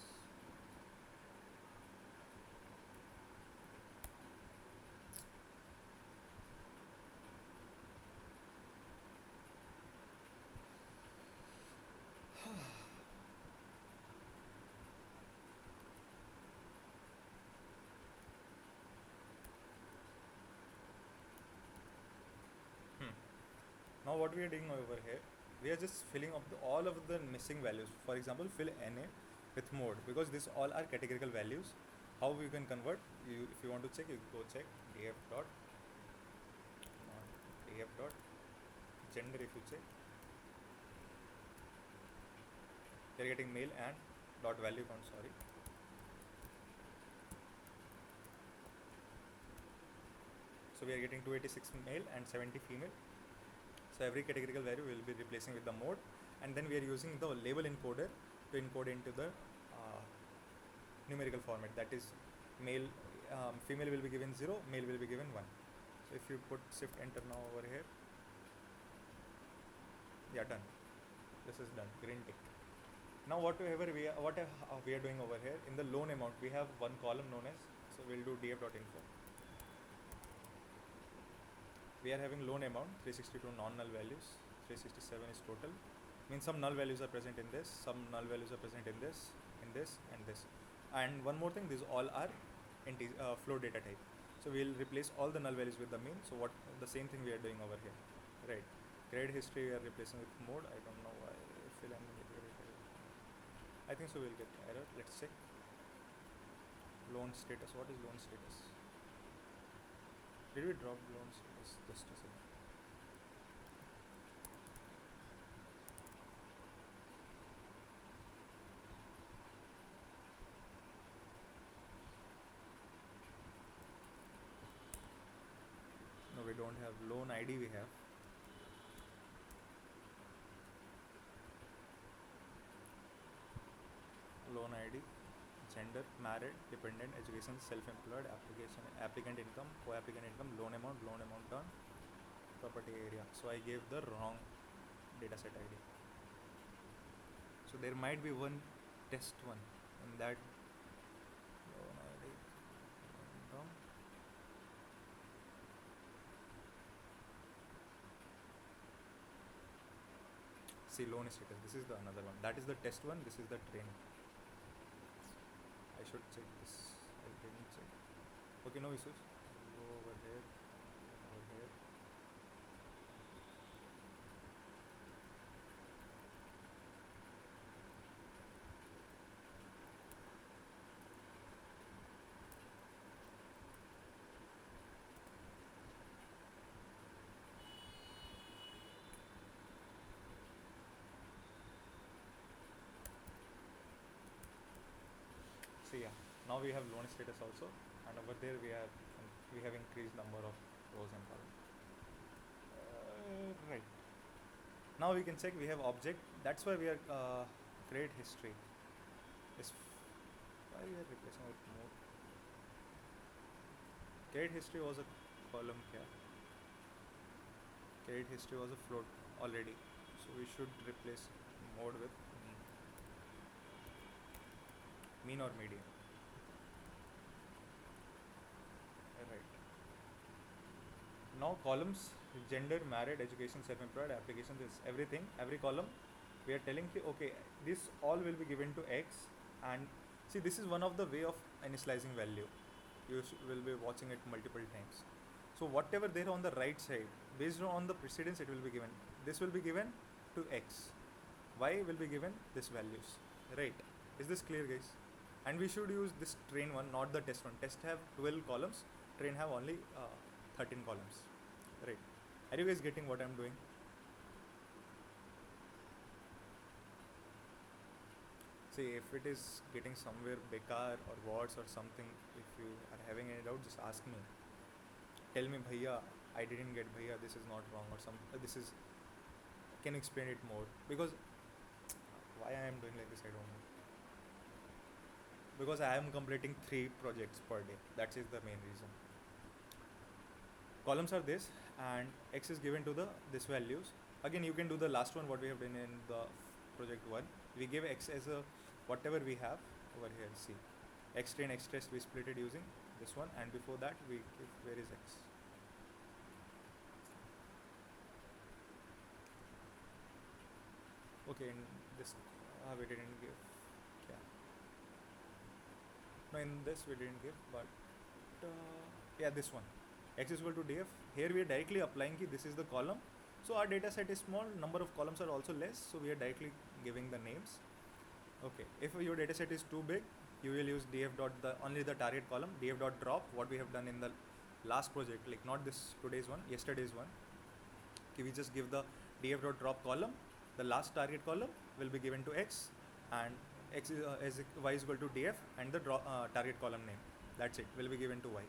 Now what we are doing over here, we are just filling up all of the missing values. For example, fill NA with mode, because these all are categorical values. How we can convert? If you want to check, you go check df dot gender. If you check, you are getting male and dot value count. Sorry. So we are getting 286 male and 70 female. So every categorical value will be replacing with the mode, and then we are using the label encoder to encode into the numerical format. That is, male, female will be given 0, male will be given 1. So if you put shift enter now over here, yeah, done. This is done. Green tick. Now whatever we are doing over here, in the loan amount we have one column known as, so we'll do df.info. We are having loan amount, 362 non-null values, 367 is total. Means some null values are present in this, some null values are present in this, and this. And one more thing, these all are float data type. So we'll replace all the null values with the mean. So the same thing we are doing over here, right? Grade history we are replacing with mode. I don't know why. I think so we'll get error. Let's check. Loan status. What is loan status? Did we drop loan status? Just a second. ID we have. Loan ID, gender, married, dependent, education, self-employed, applicant income, co-applicant income, loan amount done, property area. So I gave the wrong dataset ID. So there might be one test one in that loan ID income. See, loan status. This is the another one. That is the test one. This is the train. I should check this. I didn't check. Okay, no issues. Go over here. Over here. So yeah, now we have loan status also, and over there we have increased number of rows and columns. Right. Now we can check we have object. That's why we are create history. Is why we are replacing with more. Create history was a column here. Create history was a float already, so we should replace mode with mean. Mean or median. Right. Now columns, gender, married, education, self-employed, application, this everything, every column we are telling you, okay, this all will be given to X, and see, this is one of the way of initializing value. You will be watching it multiple times. So whatever there on the right side, based on the precedence, it will be given. This will be given to X. Y will be given this values. Right. Is this clear, guys? And we should use this train one, not the test one. Test have 12 columns. Train have only 13 columns. Right. Are you guys getting what I'm doing? See, if it is getting somewhere bekar or words or something, if you are having any doubt, just ask me. Tell me, bhaiya, I didn't get bhaiya, this is not wrong, or some this is, can you explain it more? Because why I am doing like this, I don't know. Because I am completing 3 projects per day. That is the main reason. Columns are this, and X is given to the this values. Again, you can do the last one what we have done in the project 1. We give X as a whatever we have over here. See, X train, X test, we split it using this one, and before that we give where is X. Okay, in this we didn't give. Yeah. No, in this we didn't give, but yeah, this one. X is equal to df. Here we are directly applying ki this is the column. So our data set is small, number of columns are also less, so we are directly giving the names. Okay, if your data set is too big, you will use df dot the only the target column, df dot drop, what we have done in the last project, like not this today's one, yesterday's one. Okay, we just give the df dot drop column, the last target column will be given to X, and X is Y is equal to df, and the target column name, that's it, will be given to Y.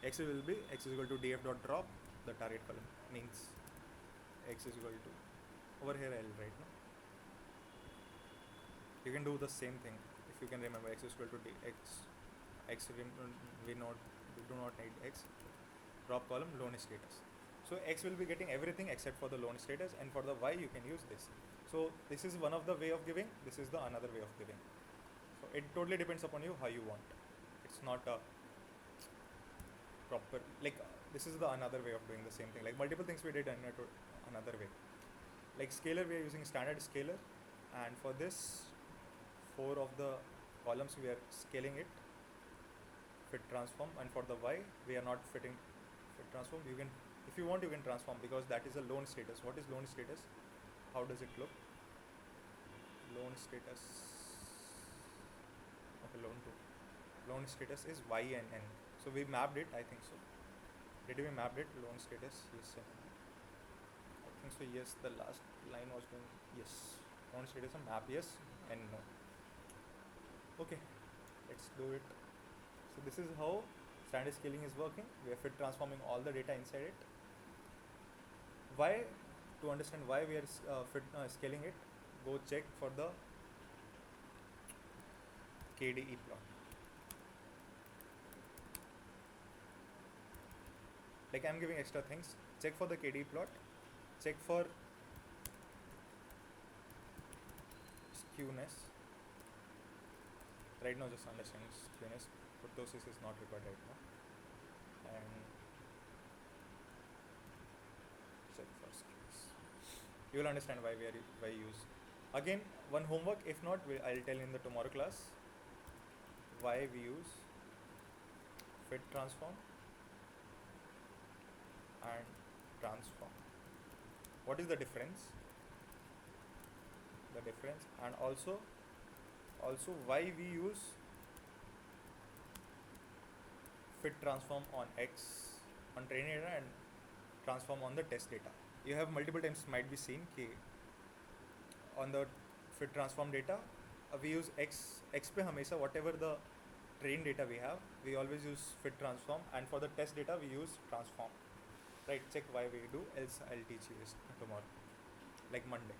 X will be X is equal to df dot drop, the target column means X is equal to, over here I'll write, no? You can do the same thing if you can remember. X is equal to X we do not need X, drop column loan status. So X will be getting everything except for the loan status, and for the Y you can use this. So this is one of the way of giving, this is the another way of giving. So it totally depends upon you how you want. It's not a proper, like this is the another way of doing the same thing. Like multiple things we did in another way. Like scalar, we are using standard scalar, and for this 4 of the columns we are scaling it, fit transform, and for the Y we are not fitting fit transform. You can, if you want, you can transform, because that is a loan status. What is loan status? How does it look? Loan status, okay, loan status is Y and N. So we mapped it, I think so. Did we map it? Loan status, yes. I think so, yes. The last line was doing yes. Loan status a map, yes and no. Okay, let's do it. So this is how standard scaling is working. We are fit transforming all the data inside it. Why? To understand why we are scaling it, go check for the KDE plot. Like I'm giving extra things. Check for the KDE plot. Check for skewness. Right now, just understand skewness. Kurtosis is not required right now. And check for skewness. You will understand why why use. Again, one homework. If not, I'll tell in the tomorrow class why we use fit transform and transform. What is the difference? The difference, and also why we use fit transform on X on training data and transform on the test data. You have multiple times might be seen कि on the fit transform data we use X पे हमेशा whatever the train data we have, we always use fit transform, and for the test data we use transform. Right, check why we do, else I'll teach you this tomorrow, like Monday.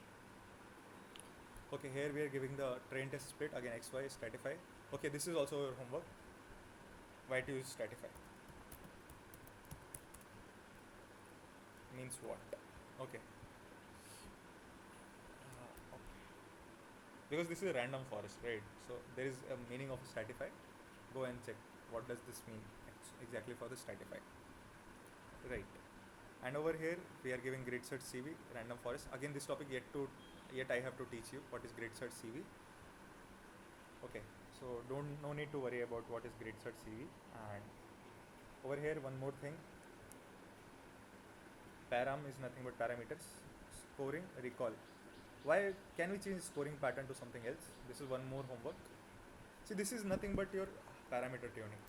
Okay, here we are giving the train test split, again XY stratify. Okay, this is also your homework, why to use stratify. Means what? Okay. Because this is a random forest, right? So there is a meaning of stratify. Go and check what does this mean exactly for the stratify. Right. And over here we are giving grid search CV, random forest. Again, this topic yet I have to teach you what is grid search CV. Okay, so no need to worry about what is grid search CV. And over here one more thing, param is nothing but parameters, scoring, recall. Why can we change scoring pattern to something else? This is one more homework. See, this is nothing but your parameter tuning.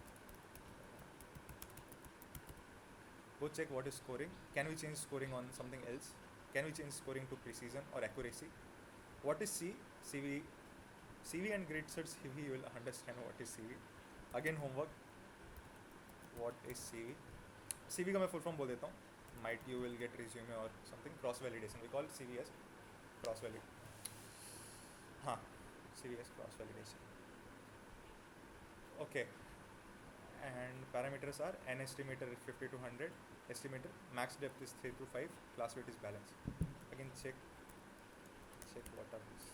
Go check what is scoring. Can we change scoring on something else? Can we change scoring to precision or accuracy? What is CV? CV and grid search CV, you will understand what is CV. Again homework. What is CV? CV का मैं full form बोल देता हूँ. Might you will get resume or something. Cross validation. We call CV as cross validation. हाँ, CV as cross validation. Okay. And parameters are n estimator is 50 to 100, estimator max depth is 3 to 5, class weight is balance. Again check what are these.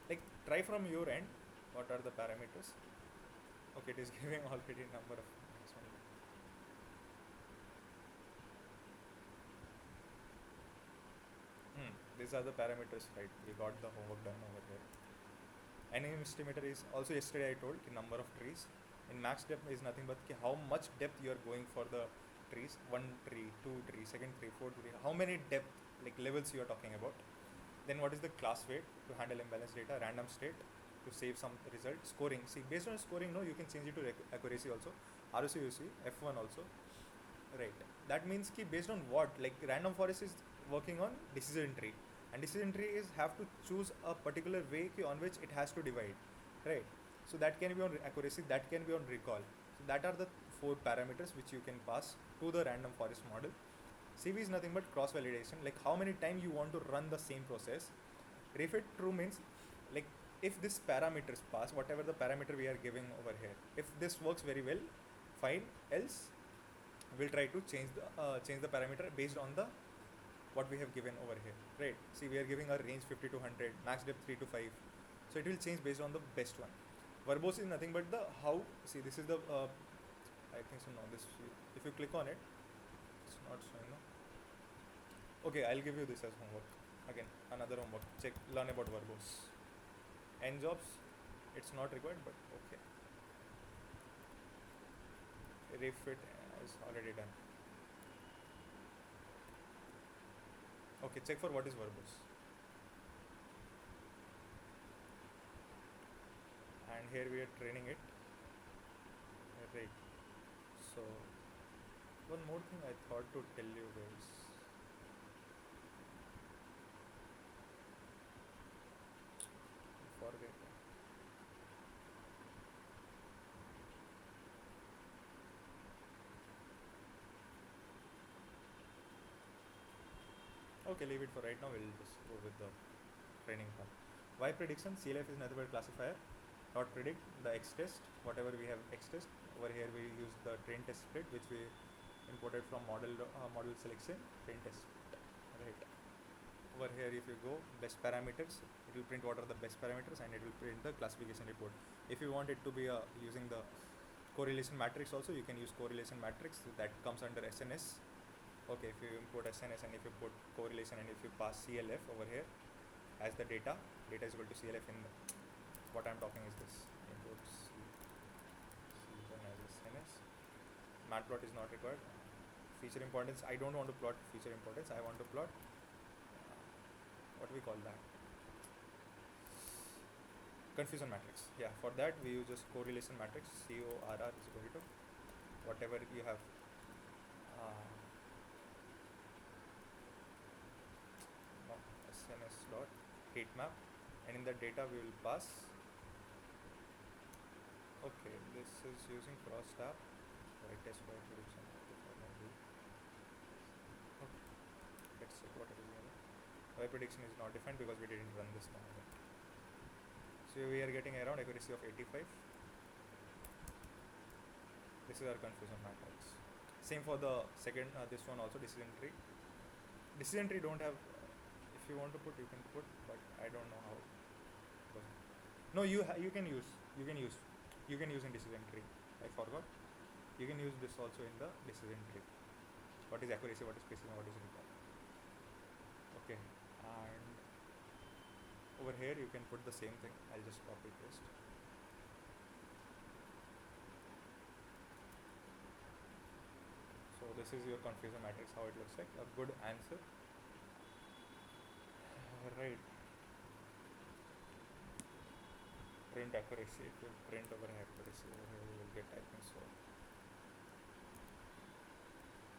Like try from your end what are the parameters. Okay, it is giving already number of these are the parameters, right? We got the homework done over here. NM estimator is also, yesterday I told the number of trees. In max depth is nothing but how much depth you are going for the trees. 1 tree, 2 tree, second tree, 4th tree. How many depth like levels you are talking about. Then what is the class weight to handle imbalanced data, random state to save some result, scoring. See, based on scoring, no, you can change it to accuracy also, ROC, UC, F1 also. Right. That means ki based on what, like random forest is working on decision tree, and decision tree is have to choose a particular way on which it has to divide, right? So that can be on accuracy, that can be on recall. So that are the 4 parameters which you can pass to the random forest model. CV is nothing but cross validation, like how many times you want to run the same process. Refit true means like if this parameters pass, whatever the parameter we are giving over here, if this works very well, fine, else we'll try to change the parameter based on the what we have given over here, right? See, we are giving a range 50 to 100, max depth 3 to 5, so it will change based on the best one. Verbose is nothing but the how. See, this is the I think so. No, this if you click on it, it's not showing. No. Okay, I'll give you this as homework. Again, another homework. Check, learn about verbose. N jobs, it's not required, but okay. Refit is already done. Okay, check for what is verbose. And here we are training it. Right. So, one more thing I thought to tell you guys. Forget. Okay, leave it for right now. We'll just go with the training part. Y prediction, CLF is nothing but classifier. Dot predict the X test, whatever we have X test. Over here we use the train test split, which we imported from model selection train test. Right. Over here, if you go best parameters, it will print what are the best parameters, and it will print the classification report. If you want it to be using the correlation matrix also, you can use correlation matrix that comes under SNS. Okay, if you import SNS and if you put correlation and if you pass CLF over here as the data is equal to CLF in what I'm talking is this. Import C1 as SNS. Matplot is not required. Feature importance, I don't want to plot feature importance, I want to plot what do we call that? Confusion matrix. Yeah, for that we use just correlation matrix. CORR is equal to whatever you have SNS dot heat map, and in the data we will pass. Okay, this is using crosstab. Right, test by prediction. Okay, let's check what it is here. Y prediction is not defined because we didn't run this now. So we are getting around accuracy of 85. This is our confusion matrix. Same for the second, this one also, decision tree. Decision tree don't have, if you want to put, you can put, but I don't know how. No, you can use in decision tree. I forgot. You can use this also in the decision tree. What is accuracy, what is precision, what is recall. Okay, and over here you can put the same thing. I'll just copy paste. So this is your confusion matrix, how it looks like. A good answer. Right. Print accuracy. If you print over accuracy, over here you will get, I think so.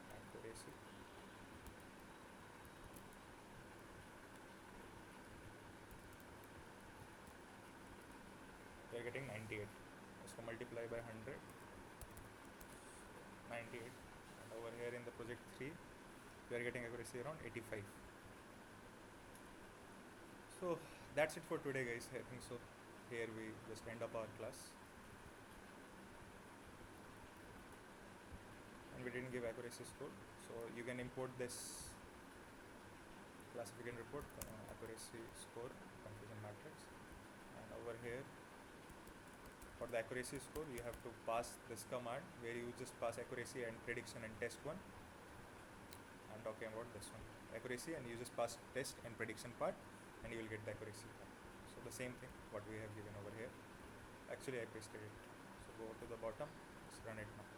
Accuracy. We are getting 98. So multiply by 100. 98. And over here in the project 3, we are getting accuracy around 85. So that's it for today, guys. I think so. Here we just end up our class. And we didn't give accuracy score. So you can import this classification report, accuracy score, confusion matrix. And over here, for the accuracy score, you have to pass this command where you just pass accuracy and prediction and test one. I'm talking about this one, accuracy, and you just pass test and prediction part, and you will get the accuracy part. So the same thing what we have given over here. Actually I pasted it. So go to the bottom, let's run it now.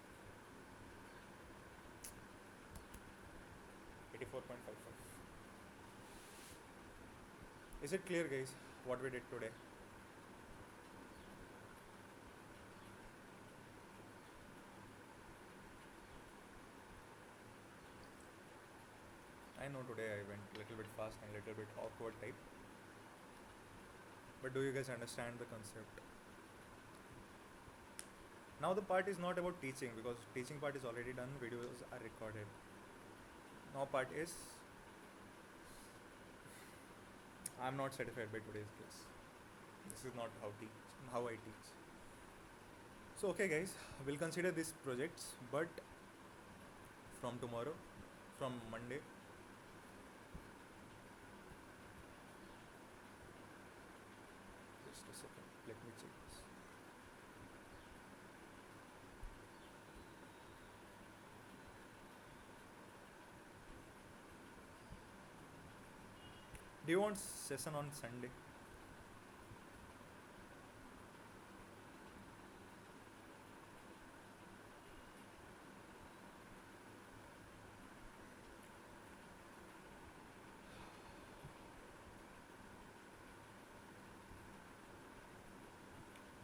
84.55. Is it clear, guys, what we did today? I know today I went a little bit fast and a little bit awkward type. But do you guys understand the concept? Now the part is not about teaching, because teaching part is already done, videos are recorded. Now part is, I am not satisfied by today's class. This is not how I teach. So okay, guys, we'll consider these projects, but from tomorrow, from Monday. Just a second, let me check this. Do you want session on Sunday?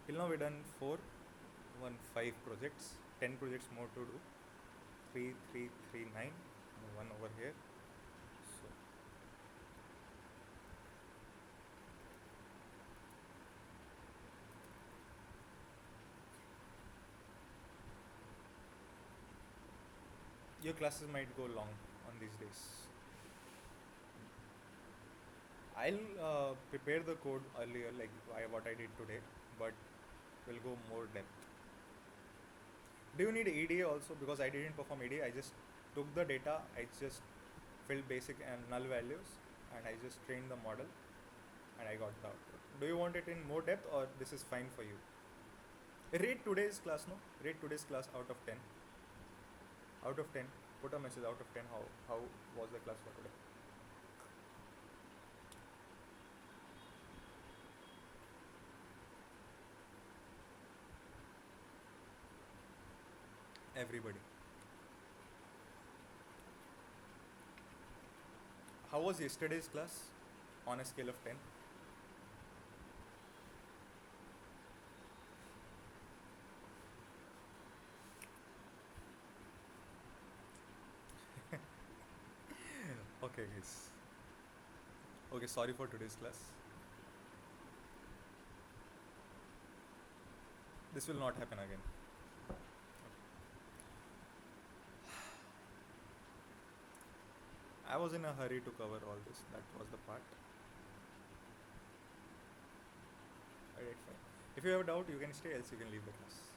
Till now we done 5 projects, 10 projects more to do. 3, 3, 3, 9, and one over here. So your classes might go long on these days. I'll prepare the code earlier, like what I did today, but we'll go more depth. Do you need EDA also? Because I didn't perform EDA. I just took the data, I just filled basic and null values, and I just trained the model, and I got the output. Do you want it in more depth, or this is fine for you? Rate today's class, no? Rate today's class out of 10. Out of 10. Put a message out of 10. How was the class for today? Everybody. How was yesterday's class on a scale of 10? Okay, guys. Okay, sorry for today's class. This will not happen again. I was in a hurry to cover all this. That was the part. I did fine. If you have a doubt, you can stay, else you can leave the class.